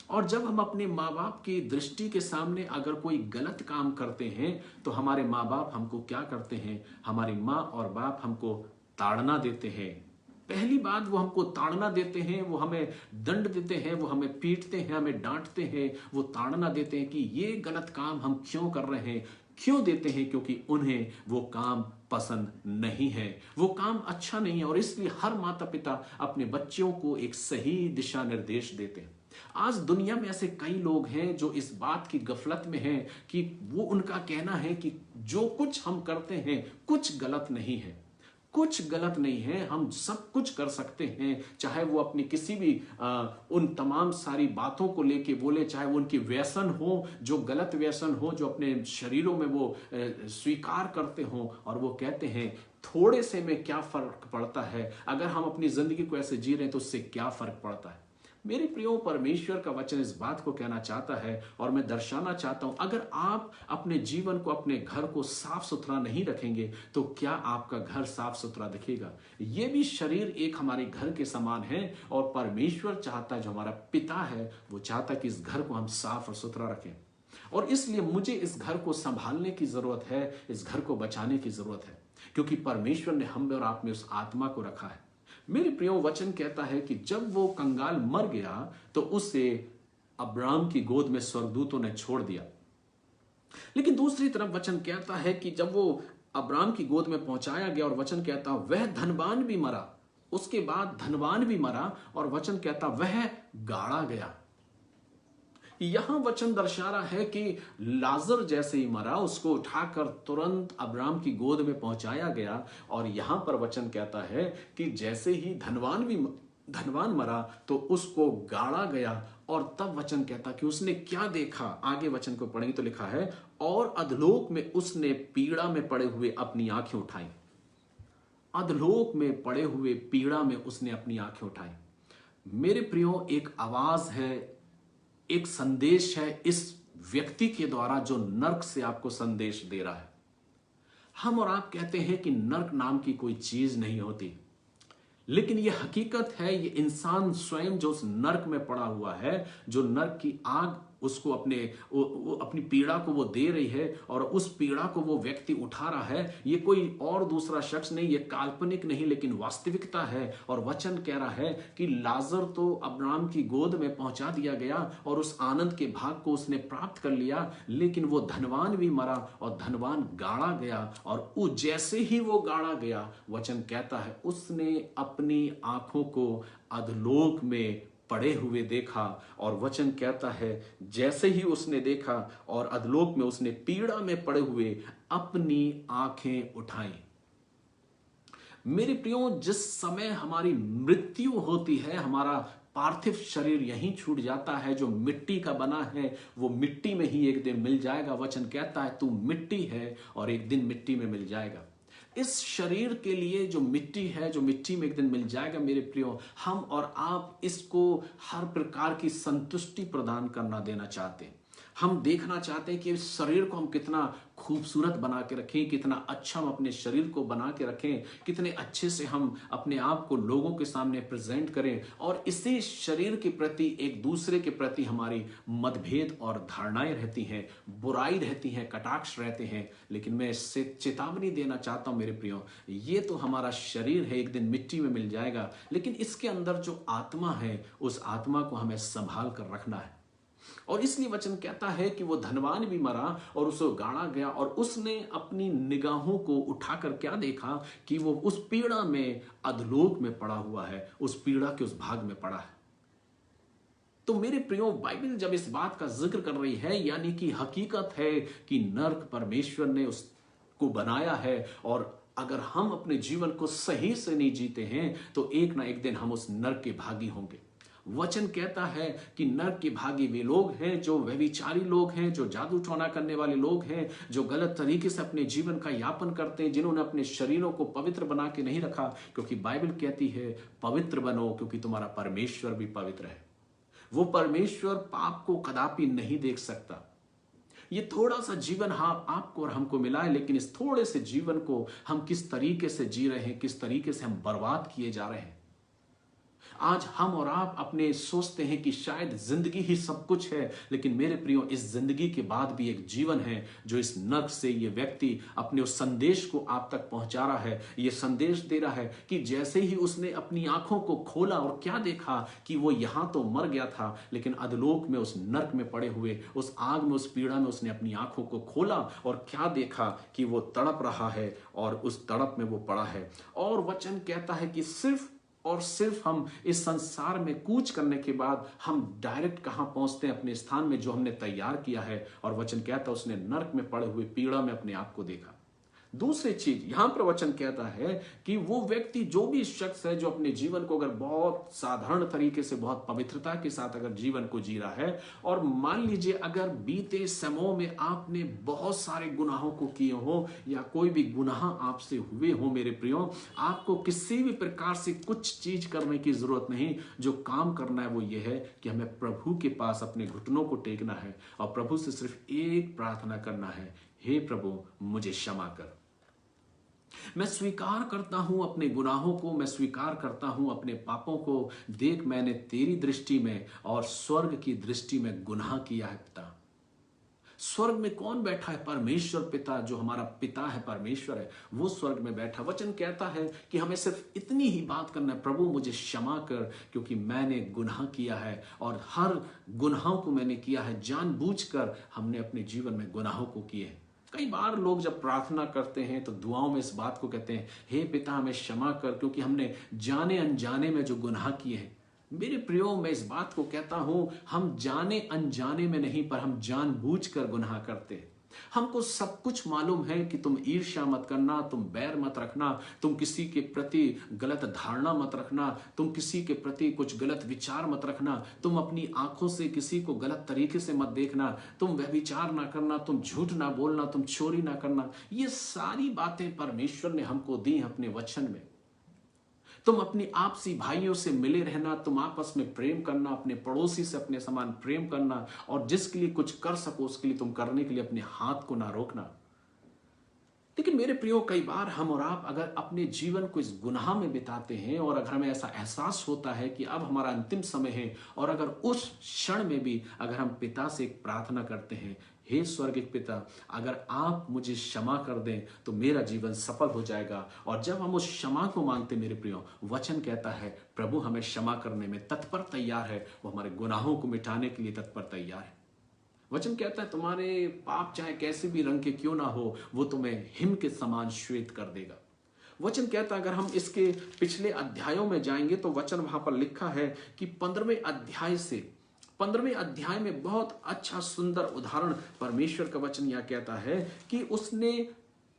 और जब हम अपने माँ बाप की दृष्टि के सामने अगर कोई गलत काम करते हैं, तो हमारे माँ बाप हमको क्या करते हैं? हमारी माँ और बाप हमको ताड़ना देते हैं। पहली बात, वो हमको ताड़ना देते हैं, वो हमें दंड देते हैं, वो हमें पीटते हैं, हमें डांटते हैं, वो ताड़ना देते हैं कि ये गलत काम हम क्यों कर रहे हैं, क्यों देते हैं? क्योंकि उन्हें वो काम पसंद नहीं है, वो काम अच्छा नहीं है, और इसलिए हर माता पिता अपने बच्चों को एक सही दिशा निर्देश देते हैं। आज दुनिया में ऐसे कई लोग हैं जो इस बात की गफलत में हैं कि वो, उनका कहना है कि जो कुछ हम करते हैं कुछ गलत नहीं है, कुछ गलत नहीं है, हम सब कुछ कर सकते हैं। चाहे वो अपनी किसी भी उन तमाम सारी बातों को लेके बोले, चाहे वो उनकी व्यसन हो, जो गलत व्यसन हो, जो अपने शरीरों में वो स्वीकार करते हो, और वो कहते हैं थोड़े से में क्या फर्क पड़ता है, अगर हम अपनी जिंदगी को ऐसे जी रहे हैं तो उससे क्या फर्क पड़ता है। मेरे प्रियो, परमेश्वर का वचन इस बात को कहना चाहता है, और मैं दर्शाना चाहता हूं, अगर आप अपने जीवन को, अपने घर को साफ सुथरा नहीं रखेंगे तो क्या आपका घर साफ सुथरा दिखेगा? ये भी शरीर एक हमारे घर के समान है, और परमेश्वर चाहता है, जो हमारा पिता है, वो चाहता है कि इस घर को हम साफ और सुथरा रखें। और इसलिए मुझे इस घर को संभालने की जरूरत है, इस घर को बचाने की जरूरत है, क्योंकि परमेश्वर ने हम में और आप में उस आत्मा को रखा है। मेरे प्रियो, वचन कहता है कि जब वो कंगाल मर गया तो उसे अब्राहम की गोद में स्वर्गदूतों ने छोड़ दिया। लेकिन दूसरी तरफ वचन कहता है कि जब वो अब्राहम की गोद में पहुंचाया गया, और वचन कहता वह धनवान भी मरा, उसके बाद धनवान भी मरा, और वचन कहता वह गाड़ा गया। यहां वचन दर्शा रहा है कि लाजर जैसे ही मरा, उसको उठाकर तुरंत अब्राहम की गोद में पहुंचाया गया, और यहां पर वचन कहता है कि जैसे ही धनवान मरा तो उसको गाड़ा गया। और तब वचन कहता कि उसने क्या देखा, आगे वचन को पढ़ेंगे तो लिखा है, और अधलोक में उसने पीड़ा में पड़े हुए अपनी आंखें उठाई। अधलोक में पड़े हुए पीड़ा में उसने अपनी आंखें उठाई। मेरे प्रियो, एक आवाज है, एक संदेश है इस व्यक्ति के द्वारा जो नर्क से आपको संदेश दे रहा है। हम और आप कहते हैं कि नर्क नाम की कोई चीज नहीं होती, लेकिन यह हकीकत है, ये इंसान स्वयं जो उस नर्क में पड़ा हुआ है, जो नर्क की आग उसको अपनी पीड़ा को वो दे रही है, और उस पीड़ा को वो व्यक्ति उठा रहा है। ये कोई और दूसरा शख्स नहीं, ये काल्पनिक नहीं, लेकिन वास्तविकता है। और वचन कह रहा है कि लाजर तो अब्राहम की गोद में पहुंचा दिया गया, और उस आनंद के भाग को उसने प्राप्त कर लिया, लेकिन वो धनवान भी मरा, और धनवान गाड़ा गया। और जैसे ही वो गाड़ा गया, वचन कहता है उसने अपनी आंखों को अधलोक में पड़े हुए देखा। और वचन कहता है जैसे ही उसने देखा, और अधलोक में उसने पीड़ा में पड़े हुए अपनी आंखें उठाई। मेरे प्रियो, जिस समय हमारी मृत्यु होती है, हमारा पार्थिव शरीर यहीं छूट जाता है, जो मिट्टी का बना है वो मिट्टी में ही एक दिन मिल जाएगा। वचन कहता है तू मिट्टी है और एक दिन मिट्टी में मिल जाएगा। इस शरीर के लिए जो मिट्टी है, जो मिट्टी में एक दिन मिल जाएगा, मेरे प्रियो, हम और आप इसको हर प्रकार की संतुष्टि प्रदान करना देना चाहते हैं। हम देखना चाहते हैं कि इस शरीर को हम कितना खूबसूरत बना के रखें, कितना अच्छा हम अपने शरीर को बना के रखें, कितने अच्छे से हम अपने आप को लोगों के सामने प्रेजेंट करें। और इसी शरीर के प्रति, एक दूसरे के प्रति हमारी मतभेद और धारणाएं रहती हैं, बुराई रहती हैं, कटाक्ष रहते हैं। लेकिन मैं इससे चेतावनी देना चाहता हूं मेरे प्रियो, ये तो हमारा शरीर है, एक दिन मिट्टी में मिल जाएगा, लेकिन इसके अंदर जो आत्मा है, उस आत्मा को हमें संभाल कर रखना है। और इसलिए वचन कहता है कि वो धनवान भी मरा और उसे गाड़ा गया, और उसने अपनी निगाहों को उठाकर क्या देखा कि वो उस पीड़ा में, अधलोक में पड़ा हुआ है, उस पीड़ा के उस भाग में पड़ा है। तो मेरे प्रियो, बाइबल जब इस बात का जिक्र कर रही है, यानी कि हकीकत है कि नर्क परमेश्वर ने उसको बनाया है, और अगर हम अपने जीवन को सही से नहीं जीते हैं तो एक ना एक दिन हम उस नर्क के भागी होंगे। वचन कहता है कि नर्क के भागी वे लोग हैं जो व्यभिचारी लोग हैं, जो जादू टोना करने वाले लोग हैं, जो गलत तरीके से अपने जीवन का यापन करते हैं, जिन्होंने अपने शरीरों को पवित्र बना के नहीं रखा। क्योंकि बाइबल कहती है पवित्र बनो क्योंकि तुम्हारा परमेश्वर भी पवित्र है। वो परमेश्वर पाप को कदापि नहीं देख सकता। ये थोड़ा सा जीवन आपको और हमको मिला है, लेकिन इस थोड़े से जीवन को हम किस तरीके से जी रहे हैं, किस तरीके से हम बर्बाद किए जा रहे हैं। आज हम और आप अपने सोचते हैं कि शायद जिंदगी ही सब कुछ है, लेकिन मेरे प्रियो, इस जिंदगी के बाद भी एक जीवन है जो इस नर्क से ये व्यक्ति अपने उस संदेश को आप तक पहुंचा रहा है। ये संदेश दे रहा है कि जैसे ही उसने अपनी आंखों को खोला और क्या देखा कि वो यहां तो मर गया था, लेकिन अधलोक में, उस नर्क में पड़े हुए, उस आग में, उस पीड़ा में उसने अपनी आंखों को खोला और क्या देखा कि वो तड़प रहा है और उस तड़प में वो पड़ा है। और वचन कहता है कि सिर्फ और सिर्फ हम इस संसार में कूच करने के बाद हम डायरेक्ट कहां पहुंचते हैं? अपने स्थान में जो हमने तैयार किया है। और वचन कहता है उसने नरक में पड़े हुए पीड़ा में अपने आप को देखा। दूसरी चीज यहां पर वचन कहता है कि वो व्यक्ति, जो भी शख्स है जो अपने जीवन को अगर बहुत साधारण तरीके से, बहुत पवित्रता के साथ अगर जीवन को जी रहा है, और मान लीजिए अगर बीते समयों में आपने बहुत सारे गुनाहों को किए हो या कोई भी गुनाह आपसे हुए हो, मेरे प्रियो, आपको किसी भी प्रकार से कुछ चीज करने की जरूरत नहीं। जो काम करना है वो ये है कि हमें प्रभु के पास अपने घुटनों को टेकना है और प्रभु से सिर्फ एक प्रार्थना करना है, हे प्रभु मुझे क्षमा कर। मैं स्वीकार करता हूं अपने गुनाहों को, मैं स्वीकार करता हूं अपने पापों को। देख, मैंने तेरी दृष्टि में और स्वर्ग की दृष्टि में गुनाह किया है पिता। स्वर्ग में कौन बैठा है? परमेश्वर पिता, जो हमारा पिता है, परमेश्वर है, वो स्वर्ग में बैठा। वचन कहता है कि हमें सिर्फ इतनी ही बात करना है, प्रभु मुझे क्षमा कर, क्योंकि मैंने गुनाह किया है और हर गुनाहों को मैंने किया है जानबूझकर। हमने अपने जीवन में गुनाहों को किए हैं। कई बार लोग जब प्रार्थना करते हैं तो दुआओं में इस बात को कहते हैं, हे पिता हमें क्षमा कर, क्योंकि हमने जाने अनजाने में जो गुनाह किए हैं। मेरे प्रियो, मैं इस बात को कहता हूं, हम जाने अनजाने में नहीं, पर हम जानबूझकर गुनाह करते हैं। हमको सब कुछ मालूम है कि तुम ईर्ष्या मत करना, तुम बैर मत रखना, तुम किसी के प्रति गलत धारणा मत रखना, तुम किसी के प्रति कुछ गलत विचार मत रखना, तुम अपनी आंखों से किसी को गलत तरीके से मत देखना, तुम व्यभिचार ना करना, तुम झूठ ना बोलना, तुम चोरी ना करना। ये सारी बातें परमेश्वर ने हमको दी हैं अपने वचन में। तुम अपनी आपसी भाइयों से मिले रहना, तुम आपस में प्रेम करना, अपने पड़ोसी से अपने समान प्रेम करना, और जिसके लिए कुछ कर सको उसके लिए तुम करने के लिए अपने हाथ को ना रोकना। लेकिन मेरे प्रियो, कई बार हम और आप अगर अपने जीवन को इस गुनाह में बिताते हैं और अगर हमें ऐसा एहसास होता है कि अब हमारा अंतिम समय है, और अगर उस क्षण में भी अगर हम पिता से एक प्रार्थना करते हैं, हे स्वर्गिक पिता, अगर आप मुझे क्षमा कर दें तो मेरा जीवन सफल हो जाएगा। और जब हम उस क्षमा को मांगते, मेरे प्रियो, वचन कहता है प्रभु हमें क्षमा करने में तत्पर तैयार है, वो हमारे गुनाहों को मिटाने के लिए तत्पर तैयार है। वचन कहता है तुम्हारे पाप चाहे कैसे भी रंग के क्यों ना हो, वो तुम्हें हिम के समान श्वेत कर देगा। वचन कहता है, अगर हम इसके पिछले अध्यायों में जाएंगे तो वचन वहां पर लिखा है कि 15वें अध्याय में बहुत अच्छा सुंदर उदाहरण परमेश्वर का वचन यह कहता है कि उसने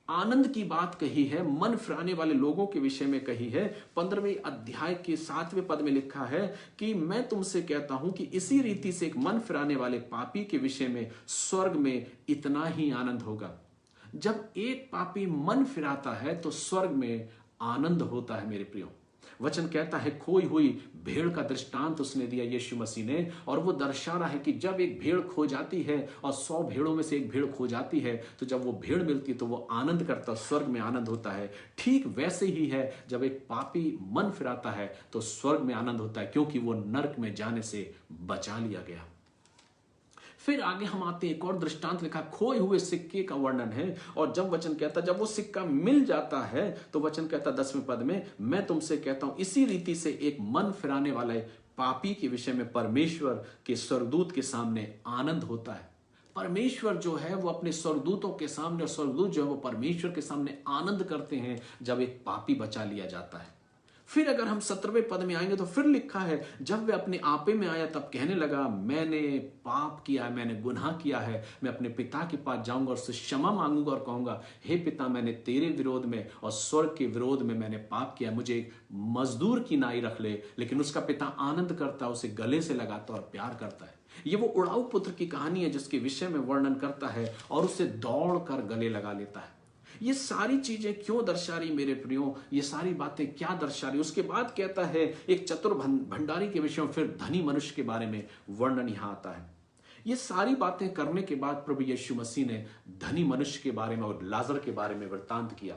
आनंद की बात कही है, मन फिराने वाले लोगों के विषय में कही है। 15वें अध्याय के 7वें पद में लिखा है कि मैं तुमसे कहता हूं कि इसी रीति से एक मन फिराने वाले पापी के विषय में स्वर्ग में इतना ही आनंद होगा। जब एक पापी मन फिराता है तो स्वर्ग में आनंद होता है। मेरे प्रियो, वचन कहता है खोई हुई भेड़ का दृष्टांत उसने दिया यीशु मसीह ने, और वो दर्शा रहा है कि जब एक भेड़ खो जाती है और 100 भेड़ों में से एक भेड़ खो जाती है, तो जब वो भेड़ मिलती है तो वो आनंद करता, स्वर्ग में आनंद होता है। ठीक वैसे ही है, जब एक पापी मन फिराता है तो स्वर्ग में आनंद होता है, क्योंकि वो नरक में जाने से बचा लिया गया। फिर आगे हम आते हैं, एक और दृष्टांत लिखा, खोए हुए सिक्के का वर्णन है। और जब वचन कहता, जब वो सिक्का मिल जाता है तो वचन कहता 10वें पद में, मैं तुमसे कहता हूं इसी रीति से एक मन फिराने वाले पापी के विषय में परमेश्वर के स्वर्गदूत के सामने आनंद होता है। परमेश्वर जो है वो अपने स्वर्गदूतों के सामने, और स्वर्गदूत जो है वो परमेश्वर के सामने आनंद करते हैं जब एक पापी बचा लिया जाता है। फिर अगर हम 17वें पद में आएंगे तो फिर लिखा है, जब वह अपने आपे में आया तब कहने लगा, मैंने पाप किया है, मैंने गुनाह किया है, मैं अपने पिता के पास जाऊंगा और उससे क्षमा मांगूंगा और कहूंगा, हे पिता, मैंने तेरे विरोध में और स्वर्ग के विरोध में मैंने पाप किया, मुझे एक मजदूर की नाई रख ले। लेकिन उसका पिता आनंद करता, उसे गले से लगाता और प्यार करता है। ये वो उड़ाऊ पुत्र की कहानी है जिसके विषय में वर्णन करता है, और उसे दौड़ कर गले लगा लेता है। ये सारी चीजें क्यों दर्शा रही मेरे प्रियो, ये सारी बातें क्या दर्शा रही? उसके बाद कहता है एक चतुर भंडारी के विषय में, फिर धनी मनुष्य के बारे में वर्णन यहां आता है। ये सारी बातें करने के बाद प्रभु यीशु मसीह ने धनी मनुष्य के बारे में और लाजर के बारे में वृत्तांत किया।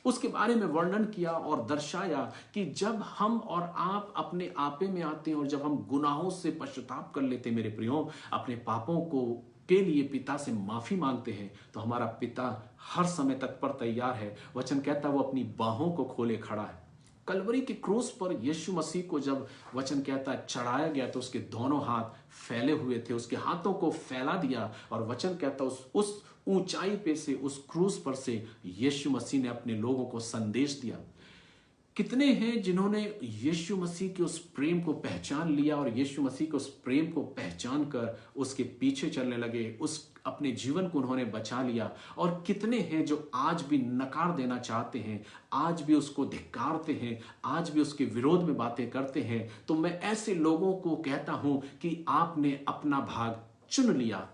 उसके बारे में वर्णन किया और दर्शाया कि जब हम और आप अपने आपे में आते हैं और जब हम गुनाहों से पश्चाताप कर लेते हैं मेरे प्रियो, अपने पापों को के लिए पिता से माफी मांगते हैं, तो हमारा पिता हर समय तक पर तैयार है। वचन कहता है वो अपनी बाहों को खोले खड़ा है। कलवरी के क्रूस पर यीशु मसीह को जब वचन कहता है चढ़ाया गया तो उसके दोनों हाथ फैले हुए थे, उसके हाथों को फैला दिया और वचन कहता उस ऊंचाई पे से, उस क्रूस पर से यीशु मसीह ने अपने लोगों को संदेश दिया। कितने हैं जिन्होंने यीशु मसीह के उस प्रेम को पहचान लिया और यीशु मसीह के उस प्रेम को पहचान कर उसके पीछे चलने लगे, उस अपने जीवन को उन्होंने बचा लिया। और कितने हैं जो आज भी नकार देना चाहते हैं, आज भी उसको धिक्कारते हैं, आज भी उसके विरोध में बातें करते हैं। तो मैं ऐसे लोगों को कहता हूं कि आपने अपना भाग चुन लिया।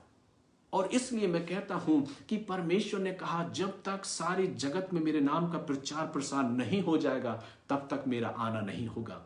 और इसलिए मैं कहता हूं कि परमेश्वर ने कहा जब तक सारे जगत में मेरे नाम का प्रचार प्रसार नहीं हो जाएगा तब तक मेरा आना नहीं होगा।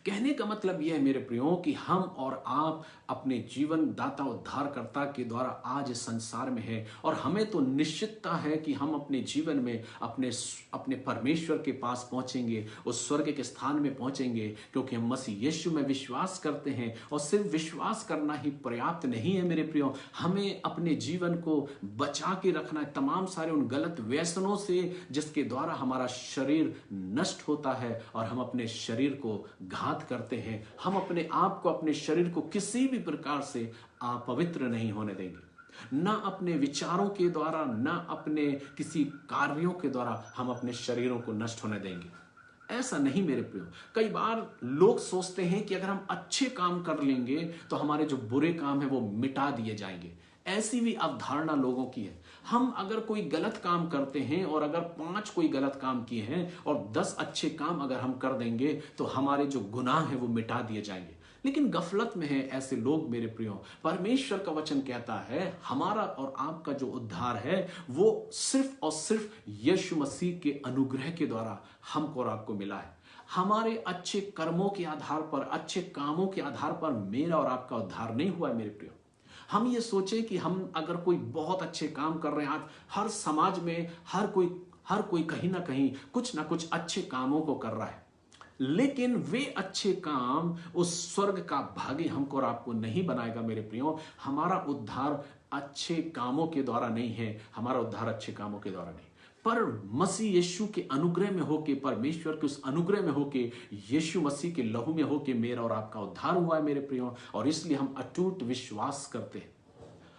कहने का मतलब यह है मेरे प्रियो कि हम और आप अपने जीवन दाता उद्धारकर्ता के द्वारा आज इस संसार में है और हमें तो निश्चितता है कि हम अपने जीवन में अपने परमेश्वर के पास पहुंचेंगे, उस स्वर्ग के स्थान में पहुंचेंगे, क्योंकि हम मसीह यीशु में विश्वास करते हैं। और सिर्फ विश्वास करना ही पर्याप्त नहीं है मेरे प्रियो, हमें अपने जीवन को बचा के रखना है तमाम सारे उन गलत व्यसनों से जिसके द्वारा हमारा शरीर नष्ट होता है और हम अपने शरीर को घात करते हैं। हम अपने आप को, अपने शरीर को किसी भी प्रकार से अपवित्र नहीं होने देंगे, ना अपने विचारों के द्वारा, ना अपने किसी कार्यों के द्वारा हम अपने शरीरों को नष्ट होने देंगे। ऐसा नहीं मेरे प्रियो। कई बार लोग सोचते हैं कि अगर हम अच्छे काम कर लेंगे तो हमारे जो बुरे काम है वो मिटा दिए जाएंगे। ऐसी भी अवधारणा लोगों की है। हम अगर कोई गलत काम करते हैं और अगर 5 कोई गलत काम किए हैं और 10 अच्छे काम अगर हम कर देंगे तो हमारे जो गुनाह है वो मिटा दिए जाएंगे। लेकिन गफलत में है ऐसे लोग मेरे प्रियो। परमेश्वर का वचन कहता है हमारा और आपका जो उद्धार है वो सिर्फ और सिर्फ यीशु मसीह के अनुग्रह के द्वारा हमको और आपको मिला है। हमारे अच्छे कर्मों के आधार पर, अच्छे कामों के आधार पर मेरा और आपका उद्धार नहीं हुआ है मेरे प्रियो। हम ये सोचें कि हम अगर कोई बहुत अच्छे काम कर रहे हैं, आज हर समाज में हर कोई कहीं ना कहीं कुछ ना कुछ अच्छे कामों को कर रहा है, लेकिन वे अच्छे काम उस स्वर्ग का भागी हमको और आपको नहीं बनाएगा मेरे प्रियो। हमारा उद्धार अच्छे कामों के द्वारा नहीं है, हमारा उद्धार अच्छे कामों के द्वारा नहीं, पर मसीह यीशु के अनुग्रह में होके, परमेश्वर के उस अनुग्रह में होके, यीशु मसीह के लहू में होके मेरा और आपका उद्धार हुआ है मेरे प्रियो। और इसलिए हम अटूट विश्वास करते हैं।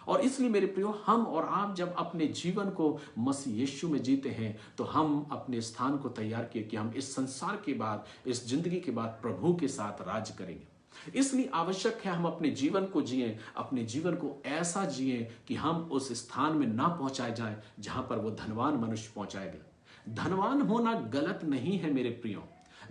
और इसलिए मेरे प्रियो, हम और आप जब अपने जीवन को मसीह यीशु में जीते हैं तो हम अपने स्थान को तैयार किए कि हम इस संसार के बाद, इस जिंदगी के बाद प्रभु के साथ राज करेंगे। इसलिए आवश्यक है हम अपने जीवन को जिएं, अपने जीवन को ऐसा जिएं कि हम उस स्थान में ना पहुंचाए जाएं जहां पर वो धनवान मनुष्य पहुंचाएगा। धनवान होना गलत नहीं है मेरे प्रियो,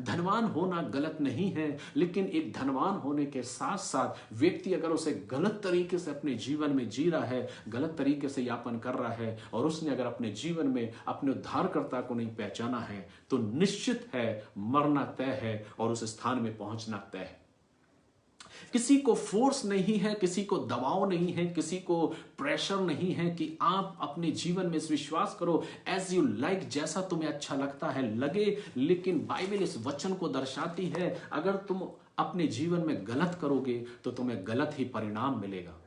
धनवान होना गलत नहीं है, लेकिन एक धनवान होने के साथ साथ व्यक्ति अगर उसे गलत तरीके से अपने जीवन में जी रहा है, गलत तरीके से यापन कर रहा है और उसने अगर अपने जीवन में अपने उद्धारकर्ता को नहीं पहचाना है तो निश्चित है मरना तय है और उस स्थान में पहुंचना तय है। किसी को फोर्स नहीं है, किसी को दबाव नहीं है, किसी को प्रेशर नहीं है कि आप अपने जीवन में इस विश्वास करो एज यू लाइक, जैसा तुम्हें अच्छा लगता है लगे। लेकिन बाइबल इस वचन को दर्शाती है अगर तुम अपने जीवन में गलत करोगे तो तुम्हें गलत ही परिणाम मिलेगा।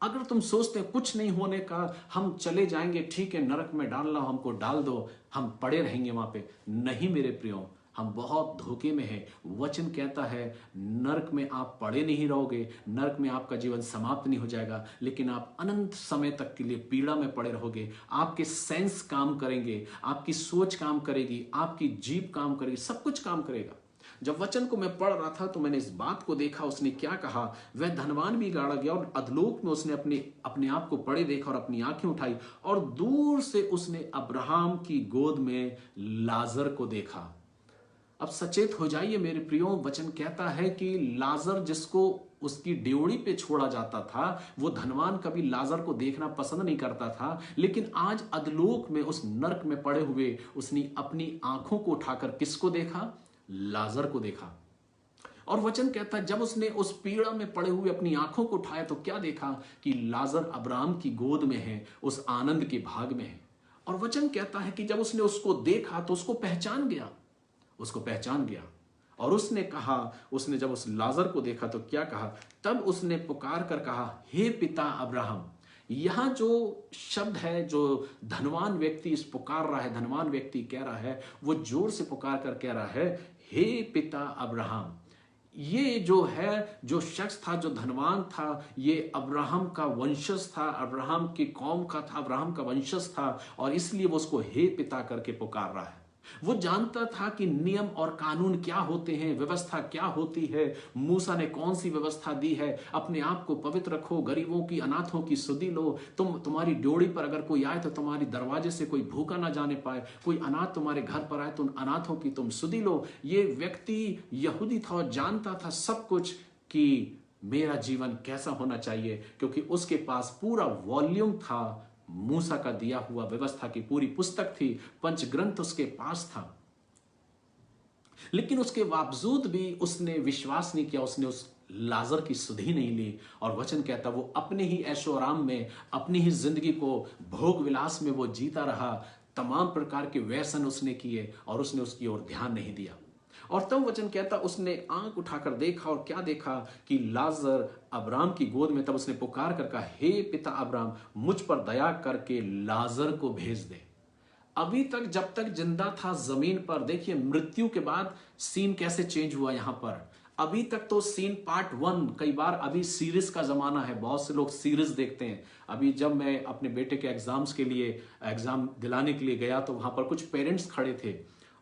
अगर तुम सोचते कुछ नहीं होने का, हम चले जाएंगे, ठीक है नरक में डालना हमको डाल दो, हम पड़े रहेंगे वहां पे, नहीं मेरे प्रियो, हम बहुत धोखे में हैं। वचन कहता है नरक में आप पड़े नहीं रहोगे, नरक में आपका जीवन समाप्त नहीं हो जाएगा, लेकिन आप अनंत समय तक के लिए पीड़ा में पड़े रहोगे। आपके सेंस काम करेंगे, आपकी सोच काम करेगी, आपकी जीभ काम करेगी, सब कुछ काम करेगा। जब वचन को मैं पढ़ रहा था तो मैंने इस बात को देखा, उसने क्या कहा, वह धनवान भी गाड़ा गया और अधलोक में उसने अपने आप को पड़े देखा और अपनी आंखें उठाई और दूर से उसने अब्राहम की गोद में लाजर को देखा। अब सचेत हो जाइए मेरे प्रियो, वचन कहता है कि लाजर जिसको उसकी ड्योढ़ी पे छोड़ा जाता था, वो धनवान कभी लाजर को देखना पसंद नहीं करता था, लेकिन आज अधलोक में उस नरक में पड़े हुए उसने अपनी आंखों को उठाकर किसको देखा? लाजर को देखा। और वचन कहता है जब उसने उस पीड़ा में पड़े हुए अपनी आंखों को उठाया तो क्या देखा कि लाजर अब्राहम की गोद में है, उस आनंद के भाग में है। और वचन कहता है कि जब उसने उसको देखा तो उसको पहचान गया, उसको पहचान गया। और उसने कहा, उसने जब उस लाजर को देखा तो क्या कहा, तब उसने पुकार कर कहा, हे पिता अब्राहम। यहां जो शब्द है, जो धनवान व्यक्ति इस पुकार रहा है, धनवान व्यक्ति कह रहा है, वो जोर से पुकार कर कह रहा है, हे पिता अब्राहम। ये जो है, जो शख्स था, जो धनवान था, ये अब्राहम का वंशज था, अब्राहम की कौम का था, अब्राहम का वंशज था, और इसलिए वो उसको हे पिता करके पुकार रहा है। वो जानता था कि नियम और कानून क्या होते हैं, व्यवस्था क्या होती है, मूसा ने कौन सी व्यवस्था दी है, अपने आप को पवित्र रखो, गरीबों की, अनाथों की सुधि लो, तुम्हारी ड्योढ़ी पर अगर कोई आए तो तुम्हारी दरवाजे से कोई भूखा ना जाने पाए, कोई अनाथ तुम्हारे घर पर आए तो उन अनाथों की तुम सुधि लो। ये व्यक्ति यहूदी था और जानता था सब कुछ कि मेरा जीवन कैसा होना चाहिए, क्योंकि उसके पास पूरा वॉल्यूम था, मूसा का दिया हुआ व्यवस्था की पूरी पुस्तक थी, पंचग्रंथ उसके पास था। लेकिन उसके बावजूद भी उसने विश्वास नहीं किया, उसने उस लाजर की सुधि नहीं ली। और वचन कहता वो अपने ही ऐशो आराम में, अपनी ही जिंदगी को भोग विलास में वो जीता रहा, तमाम प्रकार के व्यसन उसने किए और उसने उसकी ओर ध्यान नहीं दिया। और तब वचन कहता उसने आंख उठाकर देखा, और क्या देखा कि लाजर अब्राम की गोद में। तब उसने पुकार कर कहा, हे पिता अब्राम, मुझ पर दया करके लाजर को भेज दे। अभी तक जब तक जिंदा था जमीन पर, देखिए मृत्यु के बाद सीन कैसे चेंज हुआ यहां पर। अभी तक तो सीन पार्ट 1, कई बार अभी सीरीज का जमाना है, बहुत से लोग सीरीज देखते हैं। अभी जब मैं अपने बेटे के एग्जाम्स के लिए, एग्जाम दिलाने के लिए गया तो वहां पर कुछ पेरेंट्स खड़े थे,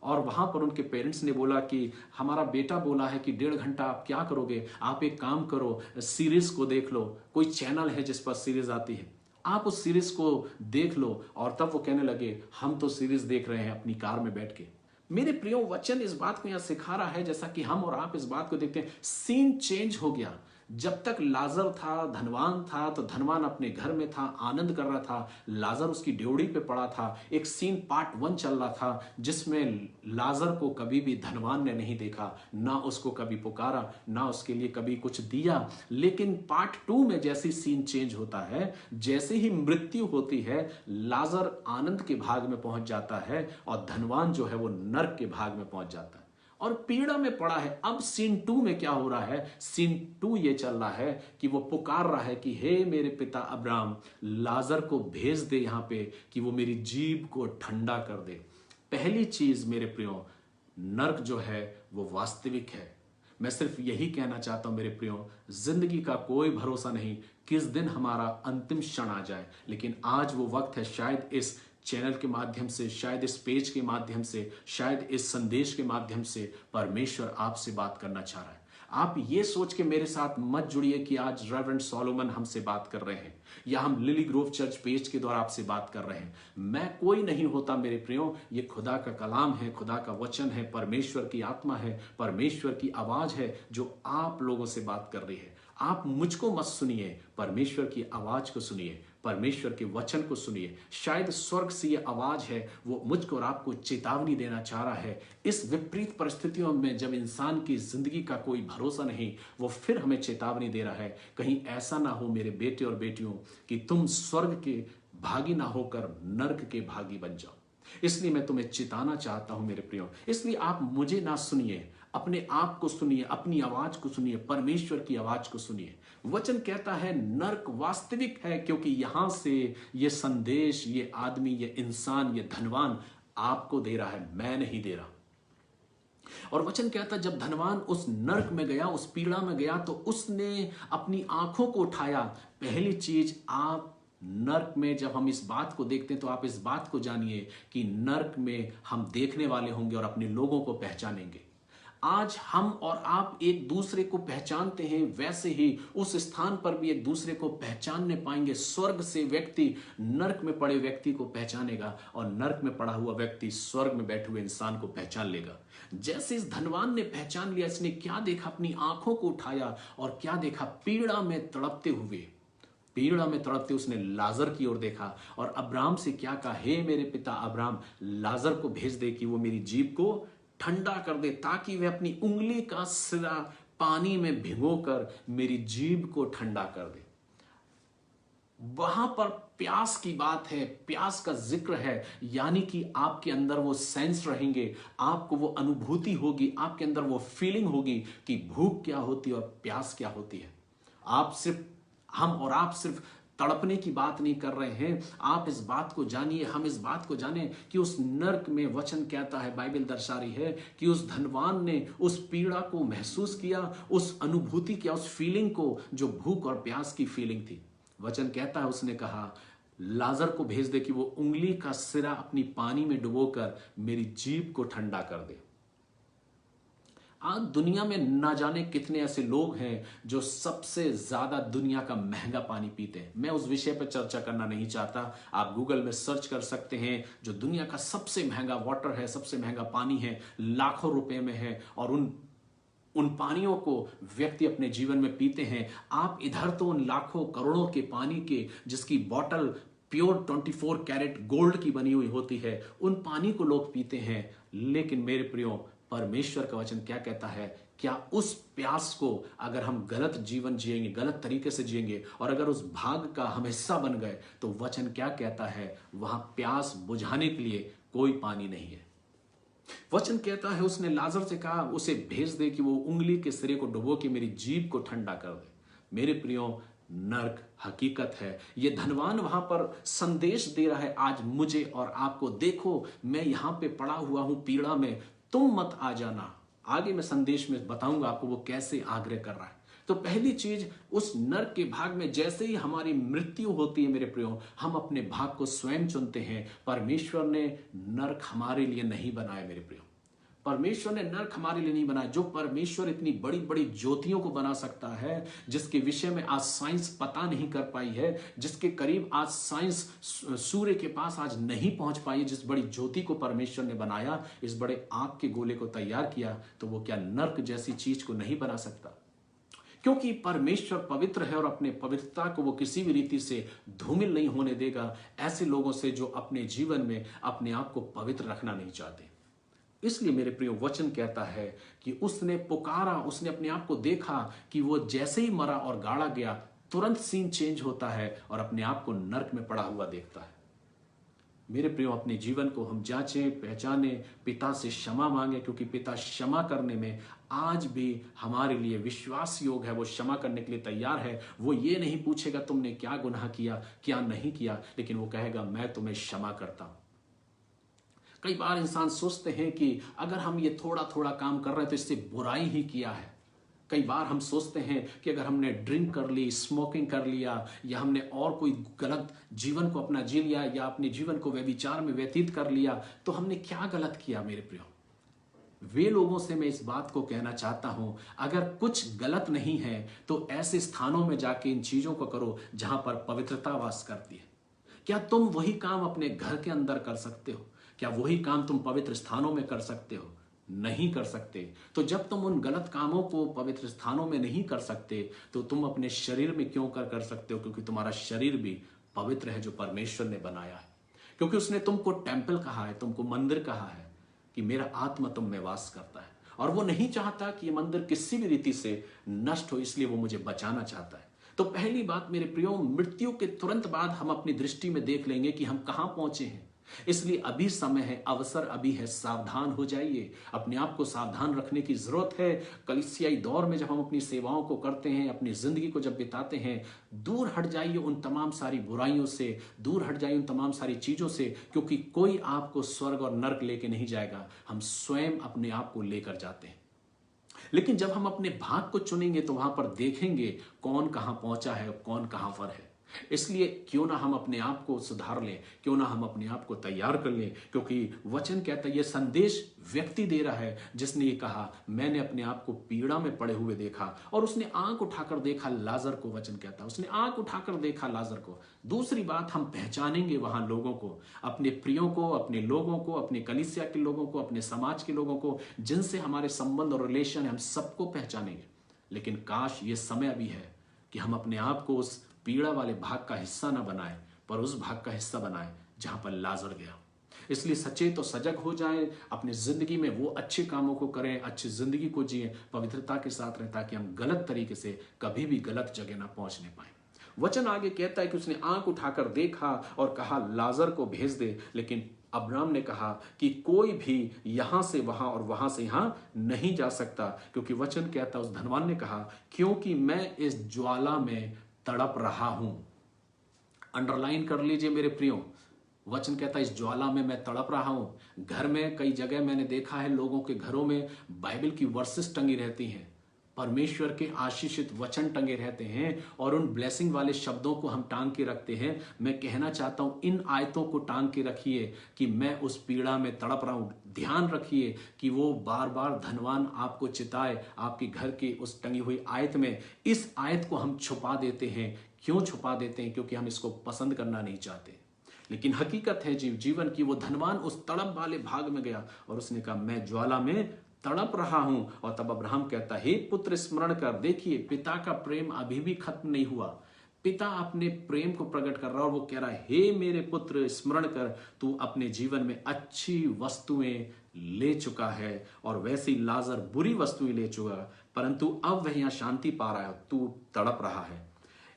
और वहां पर उनके पेरेंट्स ने बोला कि हमारा बेटा बोला है कि 1.5 घंटा आप क्या करोगे, आप एक काम करो, सीरीज को देख लो, कोई चैनल है जिस पर सीरीज आती है, आप उस सीरीज को देख लो। और तब वो कहने लगे, हम तो सीरीज देख रहे हैं अपनी कार में बैठ के। मेरे प्रियो, वचन इस बात को यहां सिखा रहा है, जैसा कि हम और आप इस बात को देखते हैं, सीन चेंज हो गया। जब तक लाजर था, धनवान था, तो धनवान अपने घर में था, आनंद कर रहा था, लाजर उसकी ड्योढ़ी पे पड़ा था। एक सीन पार्ट 1 चल रहा था, जिसमें लाजर को कभी भी धनवान ने नहीं देखा, ना उसको कभी पुकारा, ना उसके लिए कभी कुछ दिया। लेकिन पार्ट 2 में जैसी सीन चेंज होता है, जैसे ही मृत्यु होती है, लाजर आनंद के भाग में पहुंच जाता है और धनवान जो है वो नर्क के भाग में पहुंच जाता है और पीड़ा में पड़ा है। अब सीन 2 में क्या हो रहा है, सीन 2 ये चल रहा है कि वो पुकार रहा है कि हे मेरे पिता अब्राहम, लाजर को भेज दे यहां पे कि वो मेरी जीभ को ठंडा कर दे। पहली चीज मेरे प्रियो, नर्क जो है वो वास्तविक है। मैं सिर्फ यही कहना चाहता हूं मेरे प्रियो, जिंदगी का कोई भरोसा नहीं किस दिन हमारा अंतिम क्षण आ जाए, लेकिन आज वो वक्त है, शायद इस चैनल के माध्यम से, शायद इस पेज के माध्यम से, शायद इस संदेश के माध्यम से परमेश्वर आपसे बात करना चाह रहा है। आप ये सोच के मेरे साथ मत जुड़िए कि आज रेवरेंड सोलोमन हमसे बात कर रहे हैं या हम लिली ग्रोव चर्च पेज के द्वारा आपसे बात कर रहे हैं। मैं कोई नहीं होता मेरे प्रियो, ये खुदा का कलाम है, खुदा का वचन है, परमेश्वर की आत्मा है, परमेश्वर की आवाज है जो आप लोगों से बात कर रही है। आप मुझको मत सुनिए, परमेश्वर की आवाज को सुनिए, परमेश्वर के वचन को सुनिए। शायद स्वर्ग से ये आवाज है, वो मुझको और आपको चेतावनी देना चाह रहा है। इस विपरीत परिस्थितियों में जब इंसान की जिंदगी का कोई भरोसा नहीं, वो फिर हमें चेतावनी दे रहा है, कहीं ऐसा ना हो मेरे बेटे और बेटियों कि तुम स्वर्ग के भागी ना होकर नर्क के भागी बन जाओ। इसलिए मैं तुम्हें चिताना चाहता हूं मेरे प्रियो। इसलिए आप मुझे ना सुनिए, अपने आप को सुनिए, अपनी आवाज को सुनिए, परमेश्वर की आवाज को सुनिए। वचन कहता है नर्क वास्तविक है, क्योंकि यहां से ये संदेश, ये आदमी, ये इंसान, ये धनवान आपको दे रहा है, मैं नहीं दे रहा। और वचन कहता जब धनवान उस नर्क में गया, उस पीड़ा में गया, तो उसने अपनी आंखों को उठाया। पहली चीज, आप नर्क में जब हम इस बात को देखते हैं तो आप इस बात को जानिए कि नर्क में हम देखने वाले होंगे और अपने लोगों को पहचानेंगे। आज हम और आप एक दूसरे को पहचानते हैं, वैसे ही उस स्थान पर भी एक दूसरे को पहचानने पाएंगे। स्वर्ग से व्यक्ति नर्क में पड़े व्यक्ति को पहचानेगा और नर्क में पड़ा हुआ व्यक्ति स्वर्ग में बैठे हुए इंसान को पहचान लेगा। जैसे इस धनवान ने पहचान लिया, इसने क्या देखा, अपनी आंखों को उठाया और क्या देखा, पीड़ा में तड़पते हुए, पीड़ा में तड़पते उसने लाजर की ओर देखा और अब्राहम से क्या कहा, हे मेरे पिता अब्राहम, लाजर को भेज दे कि वो मेरी जीभ को ठंडा कर दे, ताकि वह अपनी उंगली का सिरा पानी में भिगोकर मेरी जीभ को ठंडा कर दे। वहां पर प्यास की बात है, प्यास का जिक्र है, यानी कि आपके अंदर वो सेंस रहेंगे, आपको वो अनुभूति होगी, आपके अंदर वो फीलिंग होगी कि भूख क्या होती है और प्यास क्या होती है। आप सिर्फ तड़पने की बात नहीं कर रहे हैं, आप इस बात को जानिए, हम इस बात को जाने कि उस नर्क में वचन कहता है, बाइबल दर्शा रही है कि उस धनवान ने उस पीड़ा को महसूस किया, उस अनुभूति किया, उस फीलिंग को जो भूख और प्यास की फीलिंग थी। वचन कहता है, उसने कहा लाजर को भेज दे कि वो उंगली का सिरा अपनी पानी में डुबोकर मेरी जीभ को ठंडा कर दे। आज दुनिया में ना जाने कितने ऐसे लोग हैं जो सबसे ज्यादा दुनिया का महंगा पानी पीते हैं। मैं उस विषय पर चर्चा करना नहीं चाहता, आप गूगल में सर्च कर सकते हैं। जो दुनिया का सबसे महंगा वाटर है, सबसे महंगा पानी है, लाखों रुपए में है, और उन पानियों को व्यक्ति अपने जीवन में पीते हैं। आप इधर तो उन लाखों करोड़ों के पानी के जिसकी बॉटल प्योर 24 कैरेट गोल्ड की बनी हुई होती है, उन पानी को लोग पीते हैं। लेकिन मेरे प्रियो, परमेश्वर का वचन क्या कहता है? क्या उस प्यास को अगर हम गलत जीवन जिएंगे, गलत तरीके से जिएंगे और अगर उस भाग का हम हिस्सा बन गए, तो वचन क्या कहता है? वहां प्यास बुझाने के लिए कोई पानी नहीं है। वचन कहता है, उसने लाजर से कहा उसे भेज दे कि वो उंगली के सिरे को डुबो के मेरी जीभ को ठंडा कर दे। मेरे प्रियो, नर्क हकीकत है। ये धनवान वहां पर संदेश दे रहा है आज मुझे और आपको, देखो मैं यहां पे पड़ा हुआ हूं पीड़ा में, तुम मत आ जाना। आगे मैं संदेश में बताऊंगा आपको वो कैसे आग्रह कर रहा है। तो पहली चीज, उस नर्क के भाग में जैसे ही हमारी मृत्यु होती है मेरे प्रियो, हम अपने भाग को स्वयं चुनते हैं। परमेश्वर ने नर्क हमारे लिए नहीं बनाया मेरे प्रियो, परमेश्वर ने नर्क हमारे लिए नहीं बनाया। जो परमेश्वर इतनी बड़ी बड़ी ज्योतियों को बना सकता है, जिसके विषय में आज साइंस पता नहीं कर पाई है, जिसके करीब आज साइंस सूर्य के पास आज नहीं पहुंच पाई, जिस बड़ी ज्योति को परमेश्वर ने बनाया, इस बड़े आग के गोले को तैयार किया, तो वो क्या नर्क जैसी चीज को नहीं बना सकता? क्योंकि परमेश्वर पवित्र है और अपने पवित्रता को वो किसी भी रीति से धूमिल नहीं होने देगा ऐसे लोगों से जो अपने जीवन में अपने आप को पवित्र रखना नहीं चाहते। इसलिए मेरे प्रियो, वचन कहता है कि उसने पुकारा, उसने अपने आप को देखा कि वो जैसे ही मरा और गाड़ा गया, तुरंत सीन चेंज होता है और अपने आप को नर्क में पड़ा हुआ देखता है। मेरे प्रियो, अपने जीवन को हम जांचें, पहचाने, पिता से क्षमा मांगे, क्योंकि पिता क्षमा करने में आज भी हमारे लिए विश्वास योग है। वो क्षमा करने के लिए तैयार है। वो ये नहीं पूछेगा तुमने क्या गुनाह किया, क्या नहीं किया, लेकिन वो कहेगा मैं तुम्हें क्षमा करता हूं। कई बार इंसान सोचते हैं कि अगर हम ये थोड़ा थोड़ा काम कर रहे हैं तो इससे बुराई ही किया है। कई बार हम सोचते हैं कि अगर हमने ड्रिंक कर ली, स्मोकिंग कर लिया, या हमने और कोई गलत जीवन को अपना जी लिया, या अपने जीवन को व्यभिचार में व्यतीत कर लिया, तो हमने क्या गलत किया मेरे प्रियो? वे लोगों से मैं इस बात को कहना चाहता हूं, अगर कुछ गलत नहीं है तो ऐसे स्थानों में जाके इन चीजों को करो जहां पर पवित्रता वास करती है। क्या तुम वही काम अपने घर के अंदर कर सकते हो? क्या वही काम तुम पवित्र स्थानों में कर सकते हो? नहीं कर सकते। तो जब तुम उन गलत कामों को पवित्र स्थानों में नहीं कर सकते, तो तुम अपने शरीर में क्यों कर सकते हो? क्योंकि तुम्हारा शरीर भी पवित्र है जो परमेश्वर ने बनाया है। क्योंकि उसने तुमको टेम्पल कहा है, तुमको मंदिर कहा है कि मेरा आत्मा तुम में वास करता है, और वो नहीं चाहता कि ये मंदिर किसी भी रीति से नष्ट हो, इसलिए वो मुझे बचाना चाहता है। तो पहली बात मेरे प्रियो, मृत्यु के तुरंत बाद हम अपनी दृष्टि में देख लेंगे कि हम कहां पहुंचे हैं। इसलिए अभी समय है, अवसर अभी है, सावधान हो जाइए। अपने आप को सावधान रखने की जरूरत है। कलीसियाई दौर में जब हम अपनी सेवाओं को करते हैं, अपनी जिंदगी को जब बिताते हैं, दूर हट जाइए उन तमाम सारी बुराइयों से, दूर हट जाइए उन तमाम सारी चीजों से, क्योंकि कोई आपको स्वर्ग और नर्क लेके नहीं जाएगा, हम स्वयं अपने आप को लेकर जाते हैं। लेकिन जब हम अपने भाग को चुनेंगे तो वहां पर देखेंगे कौन कहां पहुंचा है, कौन कहां पर है। इसलिए क्यों ना हम अपने आप को सुधार लें, क्यों ना हम अपने आप को तैयार कर लें, क्योंकि वचन कहता है, यह संदेश व्यक्ति दे रहा है जिसने ये कहा मैंने अपने आप को पीड़ा में पड़े हुए देखा, और उसने आंख उठाकर देखा लाजर को। वचन कहता है उसने आंख उठाकर देखा लाजर को। दूसरी बात, हम पहचानेंगे वहां लोगों को, अपने प्रियों को, अपने लोगों को, अपने कलीसिया के लोगों को, अपने समाज के लोगों को, जिनसे हमारे संबंध और रिलेशन है, हम सबको पहचानेंगे। लेकिन काश ये समय अभी है कि हम अपने आप को उस पीड़ा वाले भाग का हिस्सा ना बनाए, पर उस भाग का हिस्सा बनाए जहां पर लाजर गया। इसलिए सचेत और सजग हो जाएं, अपनी जिंदगी में वो अच्छे कामों को करें, अच्छी जिंदगी को जिए, पवित्रता के साथ रहें, ताकि हम गलत तरीके से कभी भी गलत जगह ना पहुंचने पाए। वचन आगे कहता है कि उसने आंख उठाकर देखा और कहा लाजर को भेज दे, लेकिन अब्राहम ने कहा कि कोई भी यहां से वहां और वहां से यहां नहीं जा सकता, क्योंकि वचन कहता उस धनवान ने कहा क्योंकि मैं इस ज्वाला में तड़प रहा हूं। अंडरलाइन कर लीजिए मेरे प्रियो, वचन कहता है इस ज्वाला में मैं तड़प रहा हूं। घर में कई जगह मैंने देखा है लोगों के घरों में बाइबल की वर्सेस टंगी रहती हैं, परमेश्वर के आशीषित वचन टंगे रहते हैं और उन ब्लेसिंग वाले शब्दों को हम टांग के रखते हैं। मैं कहना चाहता हूं इन आयतों को टांग के रखिए कि मैं उस पीड़ा में तड़प रहा हूं। ध्यान रखिए कि वो बार बार धनवान आपको चिताए आपके घर की उस टंगी हुई आयत में। इस आयत को हम छुपा देते हैं। क्यों छुपा देते हैं? क्योंकि हम इसको पसंद करना नहीं चाहते। लेकिन हकीकत है जीवन की, वो धनवान उस तड़प वाले भाग में गया और उसने कहा मैं ज्वाला में तड़प रहा हूं। और तब अब्राहम कहता हे पुत्र स्मरण कर। देखिए पिता का प्रेम अभी भी खत्म नहीं हुआ। पिता अपने प्रेम को प्रकट कर रहा है और वो कह रहा है हे मेरे पुत्र स्मरण कर, तू अपने जीवन में अच्छी वस्तुएं ले चुका है और वैसी लाजर बुरी वस्तुएं ले चुका, परंतु अब वह यहां शांति पा रहा है, तू तड़प रहा है।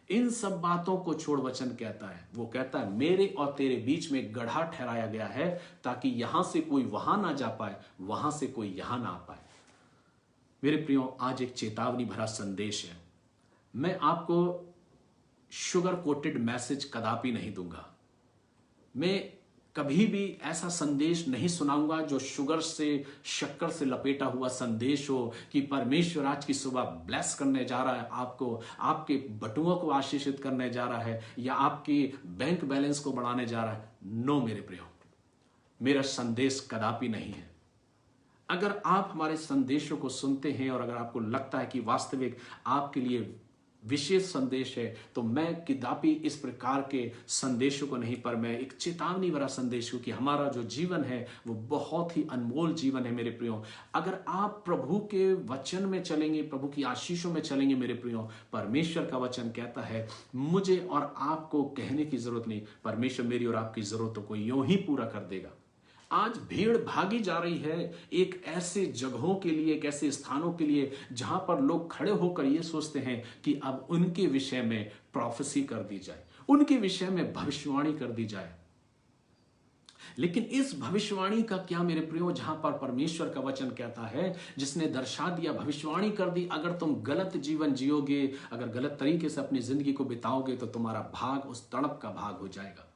इन सब बातों को छोड़ वचन कहता है, वो कहता है मेरे और तेरे बीच में गड्ढा ठहराया गया है ताकि यहां से कोई वहां ना जा पाए, वहां से कोई यहां ना आ पाए। मेरे प्रियो, आज एक चेतावनी भरा संदेश है। मैं आपको शुगर कोटेड मैसेज कदापि नहीं दूंगा। मैं कभी भी ऐसा संदेश नहीं सुनाऊंगा जो शुगर से, शक्कर से लपेटा हुआ संदेश हो कि परमेश्वर आज की सुबह ब्लेस करने जा रहा है आपको, आपके बटुओं को आशीषित करने जा रहा है या आपकी बैंक बैलेंस को बढ़ाने जा रहा है। नो मेरे प्रियो, मेरा संदेश कदापि नहीं है। अगर आप हमारे संदेशों को सुनते हैं और अगर आपको लगता है कि वास्तविक आपके लिए विशेष संदेश है, तो मैं कदापि इस प्रकार के संदेशों को नहीं, पर मैं एक चेतावनी भरा संदेश हूं कि हमारा जो जीवन है वो बहुत ही अनमोल जीवन है मेरे प्रियो। अगर आप प्रभु के वचन में चलेंगे, प्रभु की आशीषों में चलेंगे मेरे प्रियो, परमेश्वर का वचन कहता है मुझे और आपको कहने की जरूरत नहीं, परमेश्वर मेरी और आपकी जरूरतों को यूं ही पूरा कर देगा। आज भीड़ भागी जा रही है एक ऐसे जगहों के लिए, एक ऐसे स्थानों के लिए जहां पर लोग खड़े होकर ये सोचते हैं कि अब उनके विषय में प्रोफेसी कर दी जाए, उनके विषय में भविष्यवाणी कर दी जाए। लेकिन इस भविष्यवाणी का क्या मेरे प्रियो, जहां पर परमेश्वर का वचन कहता है, जिसने दर्शा दिया, भविष्यवाणी कर दी, अगर तुम गलत जीवन जियोगे, अगर गलत तरीके से अपनी जिंदगी को बिताओगे तो तुम्हारा भाग उस तड़प का भाग हो जाएगा।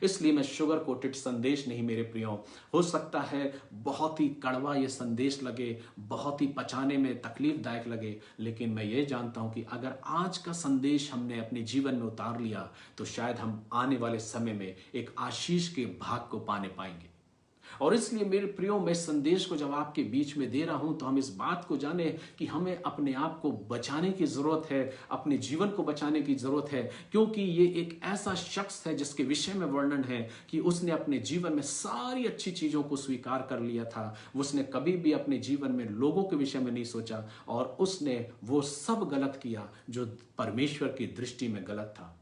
इसलिए मैं शुगर कोटेड संदेश नहीं मेरे प्रियो। हो सकता है बहुत ही कड़वा ये संदेश लगे, बहुत ही पचाने में तकलीफदायक लगे, लेकिन मैं ये जानता हूं कि अगर आज का संदेश हमने अपने जीवन में उतार लिया तो शायद हम आने वाले समय में एक आशीष के भाग को पाने पाएंगे। और इसलिए मेरे प्रियो, मैं संदेश को जब आपके बीच में दे रहा हूं तो हम इस बात को जाने कि हमें अपने आप को बचाने की जरूरत है, अपने जीवन को बचाने की जरूरत है, क्योंकि ये एक ऐसा शख्स है जिसके विषय में वर्णन है कि उसने अपने जीवन में सारी अच्छी चीजों को स्वीकार कर लिया था। उसने कभी भी अपने जीवन में लोगों के विषय में नहीं सोचा और उसने वो सब गलत किया जो परमेश्वर की दृष्टि में गलत था,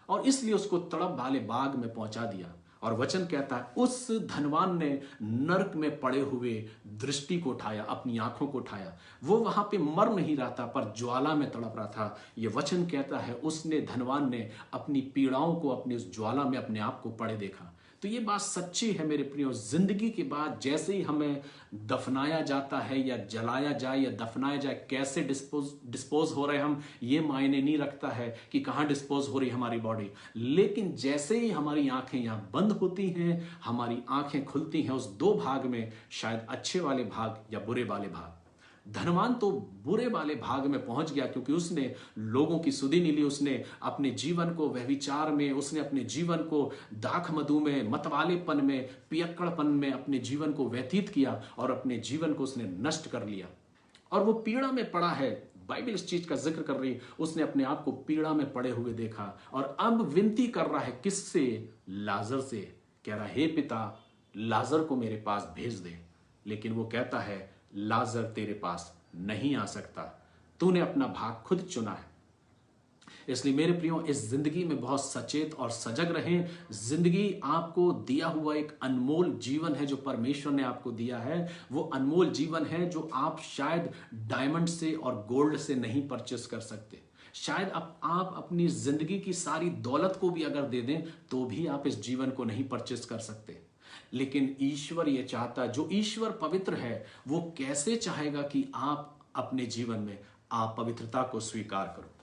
और इसलिए उसको तड़प वाले बाग में पहुंचा दिया। और वचन कहता है उस धनवान ने नरक में पड़े हुए दृष्टि को उठाया, अपनी आंखों को उठाया। वो वहां पे मर नहीं रहा था पर ज्वाला में तड़प रहा था। ये वचन कहता है उसने, धनवान ने अपनी पीड़ाओं को अपनी उस ज्वाला में अपने आप को पड़े देखा। तो ये बात सच्ची है मेरे प्रियो। जिंदगी के बाद जैसे ही हमें दफनाया जाता है या जलाया जाए या दफनाया जाए, कैसे डिस्पोज हो रहे हम, ये मायने नहीं रखता है कि कहाँ डिस्पोज हो रही हमारी बॉडी, लेकिन जैसे ही हमारी आंखें यहाँ बंद होती हैं, हमारी आंखें खुलती हैं उस दो भाग में, शायद अच्छे वाले भाग या बुरे वाले भाग। धनवान तो बुरे वाले भाग में पहुंच गया क्योंकि उसने लोगों की सुधि नहीं ली, उसने अपने जीवन को व्यभिचार में, उसने अपने जीवन को दाख मधु में, मतवालेपन में, पियक्कड़पन में अपने जीवन को व्यतीत किया और अपने जीवन को उसने नष्ट कर लिया और वो पीड़ा में पड़ा है। बाइबल इस चीज का जिक्र कर रही, उसने अपने आप को पीड़ा में पड़े हुए देखा और अब विनती कर रहा है किससे? लाजर से। कह रहा है हे पिता, लाजर को मेरे पास भेज दे। लेकिन वो कहता है लाजर तेरे पास नहीं आ सकता, तूने अपना भाग खुद चुना है। इसलिए मेरे प्रियो, इस जिंदगी में बहुत सचेत और सजग रहें। जिंदगी आपको दिया हुआ एक अनमोल जीवन है जो परमेश्वर ने आपको दिया है। वो अनमोल जीवन है जो आप शायद डायमंड से और गोल्ड से नहीं परचेस कर सकते, शायद आप अपनी जिंदगी की सारी दौलत को भी अगर दे दें तो भी आप इस जीवन को नहीं परचेस कर सकते। लेकिन ईश्वर ये चाहता, जो ईश्वर पवित्र है वो कैसे चाहेगा कि आप अपने जीवन में आप पवित्रता को स्वीकार करो।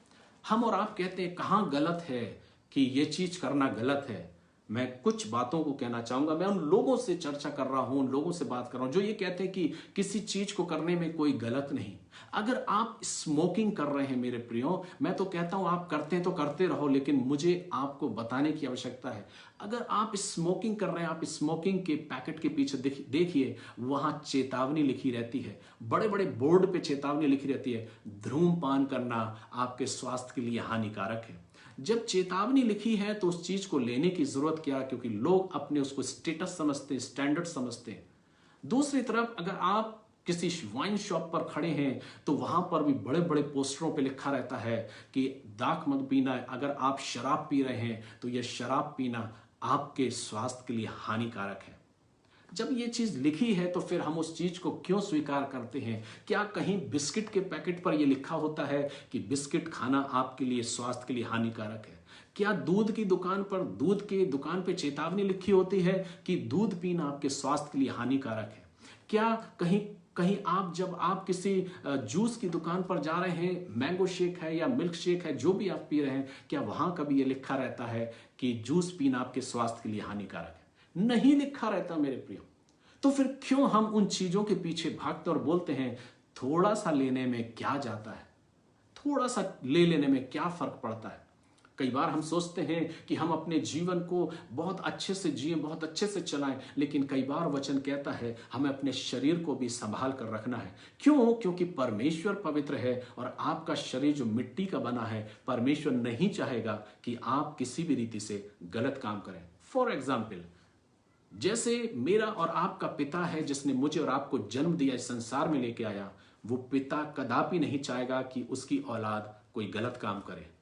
हम और आप कहते हैं कहाँ गलत है कि ये चीज करना गलत है। मैं कुछ बातों को कहना चाहूंगा। मैं उन लोगों से चर्चा कर रहा हूं, उन लोगों से बात कर रहा हूं जो ये कहते हैं कि किसी चीज को करने में कोई गलत नहीं। अगर आप स्मोकिंग कर रहे हैं मेरे प्रियो, मैं तो कहता हूं आप करते हैं तो करते रहो, लेकिन मुझे आपको बताने की आवश्यकता है। अगर आप स्मोकिंग कर रहे हैं, आप स्मोकिंग के पैकेट के पीछे देखिए, वहां चेतावनी लिखी रहती है, बड़े बड़े बोर्ड पे चेतावनी लिखी रहती है, धूम्रपान करना आपके स्वास्थ्य के लिए हानिकारक है। जब चेतावनी लिखी है तो उस चीज को लेने की जरूरत क्या, क्योंकि लोग अपने उसको स्टेटस समझते हैं, स्टैंडर्ड समझते हैं। दूसरी तरफ अगर आप किसी वाइन शॉप पर खड़े हैं तो वहां पर भी बड़े बड़े पोस्टरों पे लिखा रहता है कि दाख मत पीना, अगर आप शराब पी रहे हैं तो यह शराब पीना आपके स्वास्थ्य के लिए हानिकारक है। जब ये चीज लिखी है तो फिर हम उस चीज को क्यों स्वीकार करते हैं? क्या कहीं बिस्किट के पैकेट पर यह लिखा होता है कि बिस्किट खाना आपके लिए स्वास्थ्य के लिए हानिकारक है? क्या दूध की दुकान पर, दूध की दुकान पे चेतावनी लिखी होती है कि दूध पीना आपके स्वास्थ्य के लिए हानिकारक है? क्या कहीं कहीं आप जब आप किसी जूस की दुकान पर जा रहे हैं, मैंगो शेक है या मिल्क शेक है, जो भी आप पी रहे हैं, क्या वहां कभी यह लिखा रहता है कि जूस पीना आपके स्वास्थ्य के लिए हानिकारक है? नहीं लिखा रहता मेरे प्रियो। तो फिर क्यों हम उन चीजों के पीछे भागते और बोलते हैं थोड़ा सा लेने में क्या जाता है, थोड़ा सा ले लेने में क्या फर्क पड़ता है? कई बार हम सोचते हैं कि हम अपने जीवन को बहुत अच्छे से जिए, बहुत अच्छे से चलाएं, लेकिन कई बार वचन कहता है हमें अपने शरीर को भी संभाल कर रखना है। क्यों? क्योंकि परमेश्वर पवित्र है और आपका शरीर जो मिट्टी का बना है, परमेश्वर नहीं चाहेगा कि आप किसी भी रीति से गलत काम करें। फॉर एग्जाम्पल, जैसे मेरा और आपका पिता है जिसने मुझे और आपको जन्म दिया, इस संसार में लेके आया, वो पिता कदापि नहीं चाहेगा कि उसकी औलाद कोई गलत काम करे।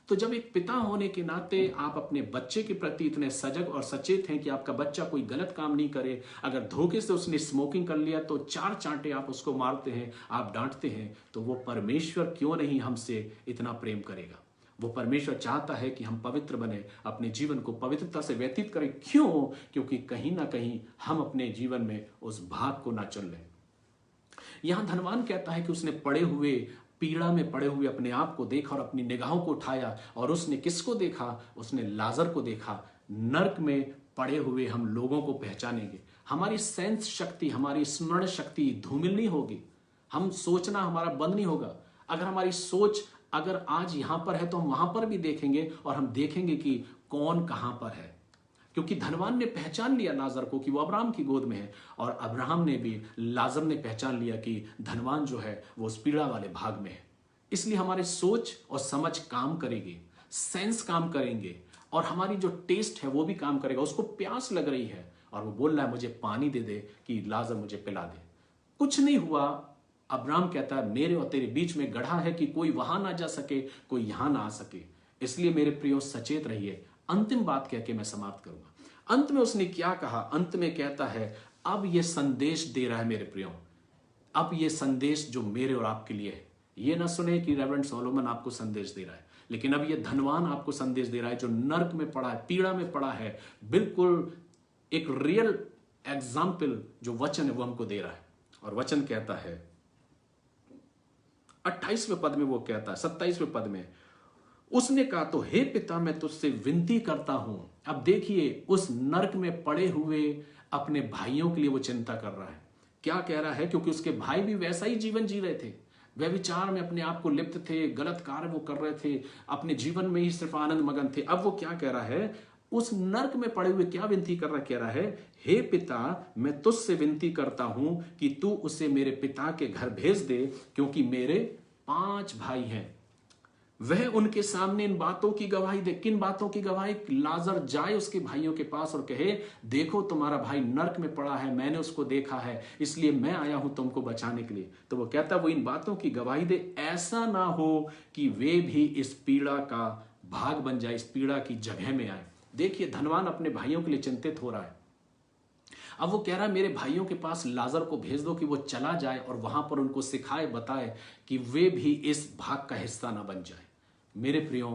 तो जब एक पिता होने के नाते आप अपने बच्चे के प्रति इतने सजग और सचेत हैं कि आपका बच्चा कोई गलत काम नहीं करे, अगर धोखे से उसने स्मोकिंग कर लिया तो 4 चांटे आप उसको मारते हैं, आप डांटते हैं, तो वो परमेश्वर क्यों नहीं हमसे इतना प्रेम करेगा? वो परमेश्वर चाहता है कि हम पवित्र बने, अपने जीवन को पवित्रता से व्यतीत करें। क्यों? क्योंकि कहीं ना कहीं हम अपने जीवन में उस भाग को ना चुन लें। यहां धनवान कहता है कि उसने पड़े हुए, पीड़ा में पड़े हुए अपने आप को देखा और अपनी निगाहों को उठाया, और उसने किसको देखा? उसने लाजर को देखा। नर्क में पड़े हुए हम लोगों को पहचानेंगे। हमारी सेंस शक्ति, हमारी स्मरण शक्ति धूमिल नहीं होगी। हम सोचना हमारा बंद नहीं होगा। अगर हमारी सोच अगर आज यहां पर है तो हम वहां पर भी देखेंगे और हम देखेंगे कि कौन कहां पर है। क्योंकि धनवान ने पहचान लिया लाजर को कि वो अब्राहम की गोद में है, और अब्राहम ने भी, लाजर ने पहचान लिया कि धनवान जो है वो उस पीड़ा वाले भाग में है। इसलिए हमारी सोच और समझ काम करेगी, सेंस काम करेंगे, और हमारी जो टेस्ट है वो भी काम करेगा। उसको प्यास लग रही है और वो बोल रहा है मुझे पानी दे दे कि लाजर मुझे पिला दे। कुछ नहीं हुआ। अब्राहम कहता है मेरे और तेरे बीच में गढ़ा है कि कोई वहां ना जा सके, कोई यहां ना आ सके। इसलिए मेरे प्रियो सचेत रहिए। अंतिम बात कह के मैं समाप्त करूंगा। अंत में उसने क्या कहा? अंत में कहता है अब ये संदेश दे रहा है मेरे प्रियो, अब ये संदेश जो मेरे और आपके लिए है। ये ना सुने कि रेवरेंड सोलोमन आपको संदेश दे रहा है, लेकिन अब ये धनवान आपको संदेश दे रहा है जो नर्क में पड़ा है, पीड़ा में पड़ा है। बिल्कुल एक रियल एग्जाम्पल जो वचन है वो हमको दे रहा है। और वचन कहता है 28वें पद में, वो कहता है 27वें पद में, उसने कहा तो हे पिता मैं तुझसे विनती करता हूं। अब देखिए उस नर्क में पड़े हुए अपने भाइयों के लिए वो चिंता कर रहा है। क्या कह रहा है? क्योंकि उसके भाई भी वैसा ही जीवन जी रहे थे, व्यभिचार में अपने आप को लिप्त थे, गलत कार्य वो कर रहे थे, अपने जीवन में ही सिर्फ आनंद मगन थे। अब वो क्या कह रहा है? उस नर्क में पड़े हुए क्या विनती कर रहा है? कह रहा है हे पिता मैं तुझसे विनती करता हूं कि तू उसे मेरे पिता के घर भेज दे, क्योंकि मेरे 5 भाई हैं। वह उनके सामने इन बातों की गवाही दे। किन बातों की गवाही? लाजर जाए उसके भाइयों के पास और कहे देखो तुम्हारा भाई नर्क में पड़ा है, मैंने उसको देखा है, इसलिए मैं आया हूं तुमको बचाने के लिए। तो वो कहता वो इन बातों की गवाही दे, ऐसा ना हो कि वे भी इस पीड़ा का भाग बन जाए, इस पीड़ा की जगह में आए। देखिए धनवान अपने भाइयों के लिए चिंतित हो रहा है। अब वो कह रहा है मेरे भाइयों के पास लाजर को भेज दो कि वो चला जाए और वहां पर उनको सिखाए, बताए कि वे भी इस भाग का हिस्सा ना बन जाए। मेरे प्रियो,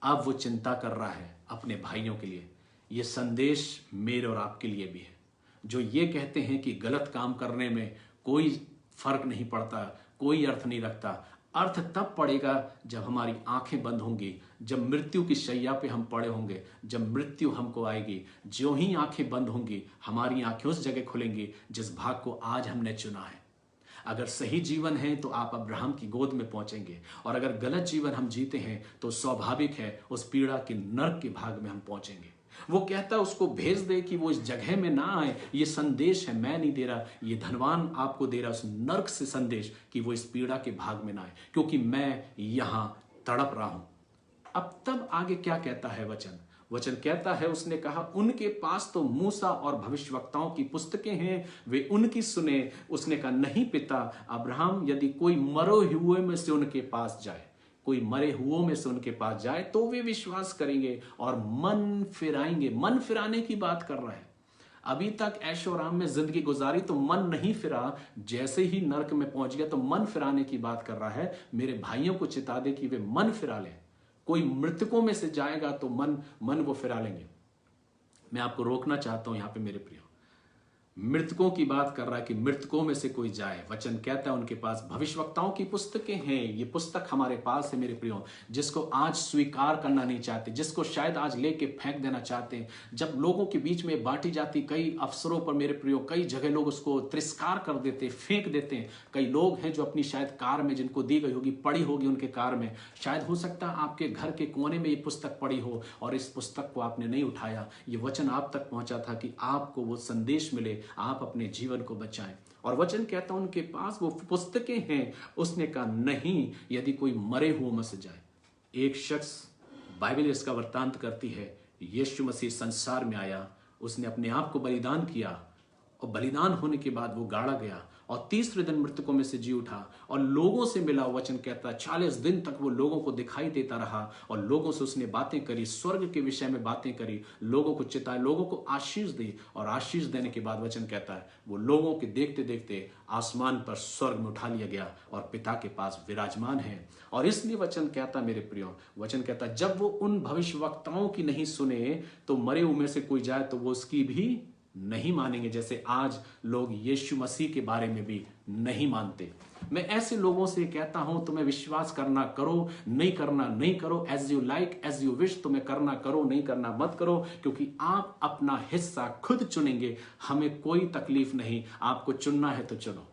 अब वो चिंता कर रहा है अपने भाइयों के लिए। ये संदेश मेरे और आपके लिए भी है, जो ये कहते हैं कि गलत काम करने में कोई फर्क नहीं पड़ता, कोई अर्थ नहीं रखता। अर्थ तब पड़ेगा जब हमारी आंखें बंद होंगी, जब मृत्यु की शैया पे हम पड़े होंगे, जब मृत्यु हमको आएगी। जो ही आंखें बंद होंगी, हमारी आंखें उस जगह खुलेंगी जिस भाग को आज हमने चुना है। अगर सही जीवन है तो आप अब्राहम की गोद में पहुंचेंगे, और अगर गलत जीवन हम जीते हैं तो स्वाभाविक है उस पीड़ा के नर्क के भाग में हम पहुंचेंगे। वो कहता है उसको भेज दे कि वो इस जगह में ना आए। ये संदेश है, मैं नहीं दे रहा, ये धनवान आपको दे रहा उस नर्क से संदेश कि वो इस पीड़ा के भाग में ना आए, क्योंकि मैं यहां तड़प रहा हूं। अब तब आगे क्या कहता है वचन? वचन कहता है, उसने कहा उनके पास तो मूसा और भविष्यवक्ताओं की पुस्तकें हैं, वे उनकी सुने। उसने कहा नहीं पिता अब्राहम, यदि कोई मरे हुए में से उनके पास जाए, कोई मरे हुओं में से उनके पास जाए तो वे विश्वास करेंगे और मन फिराएंगे। मन फिराने की बात कर रहा है। अभी तक ऐशो आराम में जिंदगी गुजारी तो मन नहीं फिरा, जैसे ही नरक में पहुंच गया तो मन फिराने की बात कर रहा है। मेरे भाइयों को चिता दे कि वे मन फिरा लें। कोई मृतकों में से जाएगा तो मन वो फिरा लेंगे। मैं आपको रोकना चाहता हूं यहां पे मेरे प्रियो, मृतकों की बात कर रहा है कि मृतकों में से कोई जाए। वचन कहता है उनके पास भविष्यवक्ताओं की पुस्तकें हैं। ये पुस्तक हमारे पास है मेरे प्रियो, जिसको आज स्वीकार करना नहीं चाहते, जिसको शायद आज लेके फेंक देना चाहते हैं। जब लोगों के बीच में बांटी जाती, कई अवसरों पर मेरे प्रियो, कई जगह लोग उसको तिरस्कार कर देते, फेंक देते हैं। कई लोग हैं जो अपनी शायद कार में, जिनको दी गई होगी, पड़ी होगी उनके कार में, शायद हो सकता है आपके घर के कोने में ये पुस्तक पड़ी हो और इस पुस्तक को आपने नहीं उठाया। ये वचन आप तक पहुंचा था कि आपको वो संदेश मिले, आप अपने जीवन को बचाएं। और वचन कहता उनके पास वो पुस्तकें हैं। उसने कहा नहीं, यदि कोई मरे हुए में से जाए। एक शख्स, बाइबल इसका वृत्तांत करती है, यीशु मसीह संसार में आया, उसने अपने आप को बलिदान किया और बलिदान होने के बाद वो गाड़ा गया और तीसरे दिन मृतकों में से जी उठा और लोगों से मिला। वचन कहता है 40 दिन तक वो लोगों को दिखाई देता रहा और लोगों से उसने बातें करी, स्वर्ग के विषय में बातें करी, लोगों को चिताए, लोगों को आशीष दी। और आशीष देने के बाद वचन कहता है वो लोगों के देखते देखते आसमान पर स्वर्ग में उठा लिया गया और पिता के पास विराजमान है। और इसलिए वचन कहता मेरे प्रियो, वचन कहता जब वो उन भविष्यवक्ताओं की नहीं सुने तो मरे हुए में से कोई जाए तो वो उसकी भी नहीं मानेंगे, जैसे आज लोग यीशु मसीह के बारे में भी नहीं मानते। मैं ऐसे लोगों से कहता हूं तुम्हें विश्वास करना करो, नहीं करना नहीं करो, as you like as you wish, तुम्हें करना करो, नहीं करना मत करो, क्योंकि आप अपना हिस्सा खुद चुनेंगे। हमें कोई तकलीफ नहीं, आपको चुनना है तो चुनो।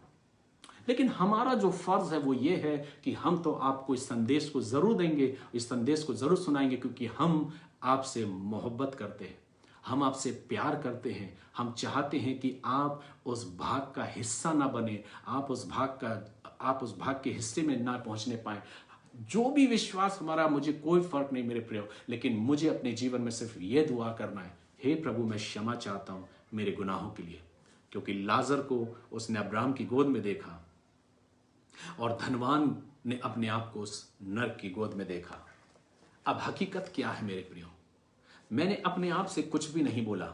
लेकिन हमारा जो फर्ज है वो ये है कि हम तो आपको इस संदेश को जरूर देंगे, इस संदेश को जरूर सुनाएंगे, क्योंकि हम आपसे मोहब्बत करते हैं, हम आपसे प्यार करते हैं। हम चाहते हैं कि आप उस भाग का हिस्सा ना बने, आप उस भाग के हिस्से में ना पहुंचने पाए। जो भी विश्वास हमारा, मुझे कोई फर्क नहीं मेरे प्रियो, लेकिन मुझे अपने जीवन में सिर्फ ये दुआ करना है, हे प्रभु मैं क्षमा चाहता हूं मेरे गुनाहों के लिए। क्योंकि लाजर को उसने अब्राहम की गोद में देखा और धनवान ने अपने आप को उस नरक की गोद में देखा। अब हकीकत क्या है मेरे प्रियो? मैंने अपने आप से कुछ भी नहीं बोला,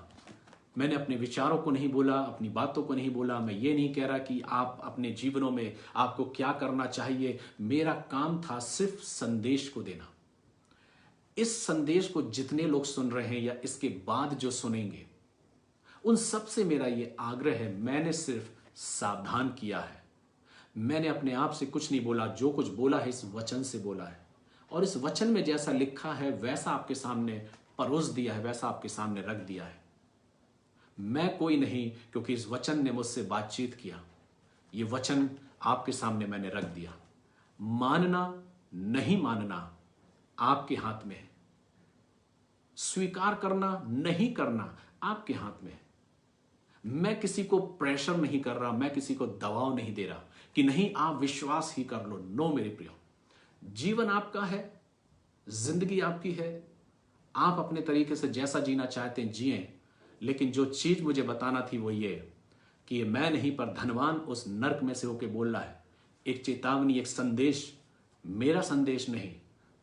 मैंने अपने विचारों को नहीं बोला, अपनी बातों को नहीं बोला। मैं ये नहीं कह रहा कि आप अपने जीवनों में आपको क्या करना चाहिए। मेरा काम था सिर्फ संदेश को देना। इस संदेश को जितने लोग सुन रहे हैं या इसके बाद जो सुनेंगे, उन सब से मेरा ये आग्रह है, मैंने सिर्फ सावधान किया है। मैंने अपने आप से कुछ नहीं बोला, जो कुछ बोला है इस वचन से बोला है। और इस वचन में जैसा लिखा है वैसा आपके सामने परोस दिया है, वैसा आपके सामने रख दिया है। मैं कोई नहीं, क्योंकि इस वचन ने मुझसे बातचीत किया। ये वचन आपके सामने मैंने रख दिया। मानना नहीं मानना आपके हाथ में है, स्वीकार करना नहीं करना आपके हाथ में है। मैं किसी को प्रेशर नहीं कर रहा, मैं किसी को दबाव नहीं दे रहा कि नहीं आप विश्वास ही कर लो। नो मेरे प्रियो, जीवन आपका है, जिंदगी आपकी है, आप अपने तरीके से जैसा जीना चाहते हैं जिए। लेकिन जो चीज मुझे बताना थी वो ये कि ये मैं नहीं पर धनवान उस नरक में से होके बोल रहा है। एक चेतावनी, एक संदेश, मेरा संदेश नहीं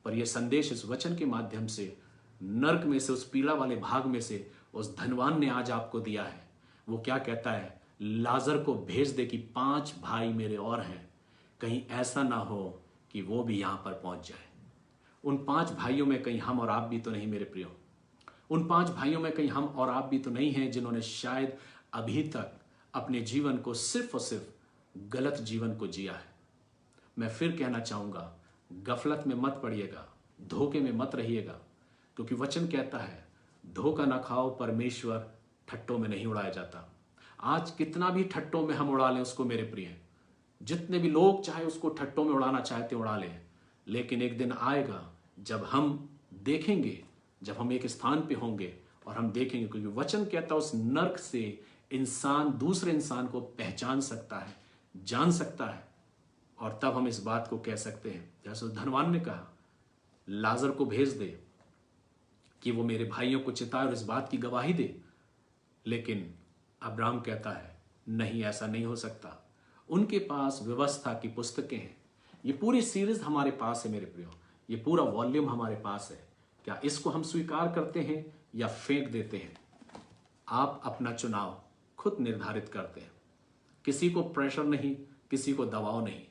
पर यह संदेश इस वचन के माध्यम से नरक में से, उस पीड़ा वाले भाग में से उस धनवान ने आज आपको दिया है। वो क्या कहता है? लाजर को भेज दे कि 5 भाई मेरे और हैं, कहीं ऐसा ना हो कि वो भी यहां पर पहुंच जाए। उन 5 भाइयों में कहीं हम और आप भी तो नहीं मेरे प्रियो। उन 5 भाइयों में कहीं हम और आप भी तो नहीं हैं जिन्होंने शायद अभी तक अपने जीवन को सिर्फ और सिर्फ गलत जीवन को जिया है। मैं फिर कहना चाहूंगा, गफलत में मत पड़िएगा, धोखे में मत रहिएगा, क्योंकि वचन कहता है धोखा ना खाओ, परमेश्वर ठट्टों में नहीं उड़ाया जाता। आज कितना भी ठट्टों में हम उड़ा लें उसको मेरे प्रिय, जितने भी लोग चाहे उसको ठट्टों में उड़ाना चाहते उड़ा लें, लेकिन एक दिन आएगा जब हम देखेंगे, जब हम एक स्थान पे होंगे और हम देखेंगे, क्योंकि वचन कहता है उस नर्क से इंसान दूसरे इंसान को पहचान सकता है, जान सकता है, और तब हम इस बात को कह सकते हैं जैसे उस धनवान ने कहा लाजर को भेज दे कि वो मेरे भाइयों को चिताए और इस बात की गवाही दे। लेकिन अब्राहम कहता है नहीं, ऐसा नहीं हो सकता। उनके पास व्यवस्था की पुस्तकें हैं, ये पूरी सीरीज हमारे पास है मेरे प्रियो, ये पूरा वॉल्यूम हमारे पास है। क्या इसको हम स्वीकार करते हैं या फेंक देते हैं? आप अपना चुनाव खुद निर्धारित करते हैं। किसी को प्रेशर नहीं, किसी को दबाव नहीं,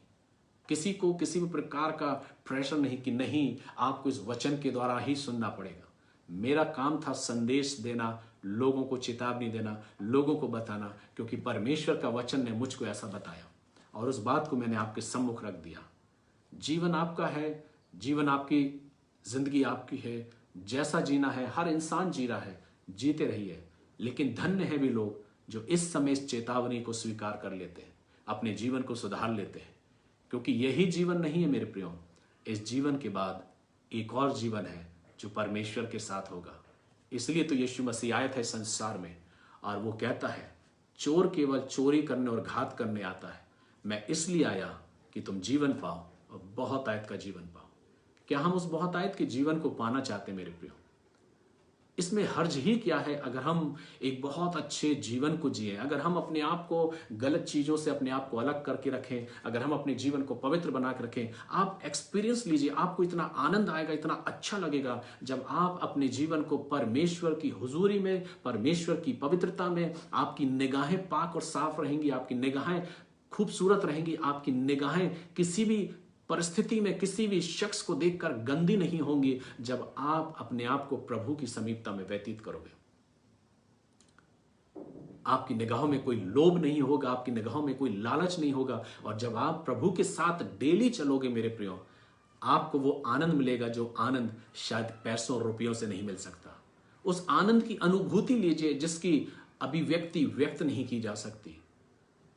किसी को किसी भी प्रकार का प्रेशर नहीं कि नहीं आपको इस वचन के द्वारा ही सुनना पड़ेगा। मेरा काम था संदेश देना, लोगों को चेतावनी देना, लोगों को बताना, क्योंकि परमेश्वर का वचन ने मुझको ऐसा बताया और उस बात को मैंने आपके सम्मुख रख दिया। जीवन आपका है, जीवन आपकी जिंदगी आपकी है, जैसा जीना है हर इंसान जी रहा है, जीते रहिए। लेकिन धन्य है भी लोग जो इस समय इस चेतावनी को स्वीकार कर लेते हैं, अपने जीवन को सुधार लेते हैं, क्योंकि यही जीवन नहीं है मेरे प्रियो। इस जीवन के बाद एक और जीवन है जो परमेश्वर के साथ होगा। इसलिए तो यीशु मसीह आया था संसार में और वो कहता है चोर केवल चोरी करने और घात करने आता है, मैं इसलिए आया कि तुम जीवन पाओ और बहुत आयत का जीवन पाओ। क्या हम उस बहुत आयत के जीवन को पाना चाहते हैं मेरे प्रियो? इसमें हर्ज ही क्या है अगर हम एक बहुत अच्छे जीवन को जिए, अगर हम अपने आप को गलत चीजों से अपने आप को अलग करके रखें, अगर हम अपने जीवन को पवित्र बना के रखें। आप एक्सपीरियंस लीजिए, आपको इतना आनंद आएगा, इतना अच्छा लगेगा जब आप अपने जीवन को परमेश्वर की हुजूरी में, परमेश्वर की पवित्रता में, आपकी निगाहें पाक और साफ रहेंगी, आपकी निगाहें खूबसूरत रहेंगी, आपकी निगाहें किसी भी परिस्थिति में किसी भी शख्स को देखकर गंदी नहीं होंगी जब आप अपने आप को प्रभु की समीपता में व्यतीत करोगे। आपकी निगाहों में कोई लोभ नहीं होगा, आपकी निगाहों में कोई लालच नहीं होगा, और जब आप प्रभु के साथ डेली चलोगे मेरे प्रियो, आपको वो आनंद मिलेगा जो आनंद शायद पैसों और रुपयों से नहीं मिल सकता। उस आनंद की अनुभूति लीजिए जिसकी अभिव्यक्ति व्यक्त नहीं की जा सकती,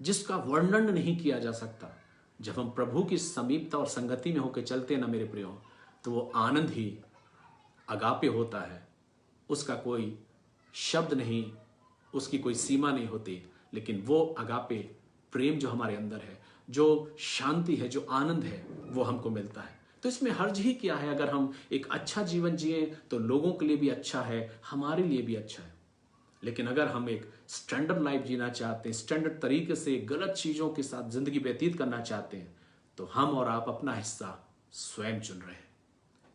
जिसका वर्णन नहीं किया जा सकता। जब हम प्रभु की समीपता और संगति में होकर चलते हैं ना मेरे प्रियो, तो वो आनंद ही अगापे होता है। उसका कोई शब्द नहीं, उसकी कोई सीमा नहीं होती, लेकिन वो अगापे प्रेम जो हमारे अंदर है, जो शांति है, जो आनंद है, वो हमको मिलता है। तो इसमें हर्ज ही क्या है? अगर हम एक अच्छा जीवन जिए तो लोगों के लिए भी अच्छा है, हमारे लिए भी अच्छा है। लेकिन अगर हम एक स्टैंडर्ड लाइफ जीना चाहते हैं, स्टैंडर्ड तरीके से गलत चीजों के साथ जिंदगी व्यतीत करना चाहते हैं, तो हम और आप अपना हिस्सा स्वयं चुन रहे हैं।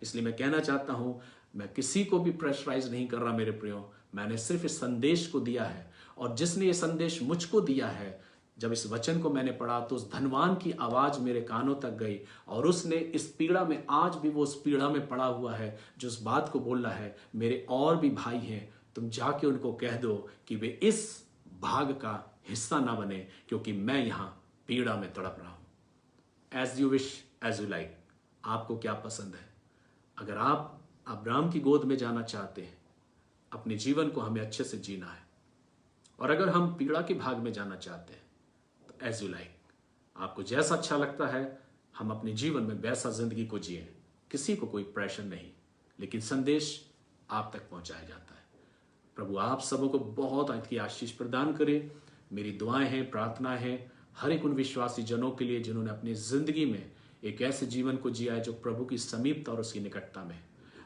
इसलिए मैं कहना चाहता हूं, मैं किसी को भी प्रेशराइज नहीं कर रहा मेरे प्रियो, मैंने सिर्फ इस संदेश को दिया है, और जिसने ये संदेश मुझको दिया है, जब इस वचन को मैंने पढ़ा तो उस धनवान की आवाज मेरे कानों तक गई, और उसने इस पीड़ा में, आज भी वो उस पीड़ा में पड़ा हुआ है, जो इस बात को बोल रहा है मेरे और भी भाई हैं, तुम जाके उनको कह दो कि वे इस भाग का हिस्सा ना बने, क्योंकि मैं यहां पीड़ा में तड़प रहा हूं। As you wish as you like. आपको क्या पसंद है? अगर आप अब्राहम की गोद में जाना चाहते हैं, अपने जीवन को हमें अच्छे से जीना है, और अगर हम पीड़ा के भाग में जाना चाहते हैं तो एज यू लाइक। आपको जैसा अच्छा लगता है हम अपने जीवन में वैसा जिंदगी को जिए, किसी को कोई प्रेशर नहीं, लेकिन संदेश आप तक पहुंचाया जाता है। प्रभु आप सबों को बहुत की आशीष प्रदान करे। मेरी दुआएं हैं, प्रार्थनाएं हैं हर एक उन विश्वासी जनों के लिए जिन्होंने अपनी जिंदगी में एक ऐसे जीवन को जिया है जो प्रभु की समीपता और उसकी निकटता में।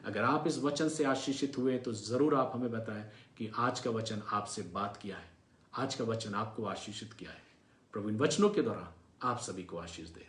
अगर आप इस वचन से आशीषित हुए तो जरूर आप हमें बताएं कि आज का वचन आपसे बात किया है, आज का वचन आपको आशीषित किया है। प्रभु इन वचनों के द्वारा आप सभी को आशीष दे।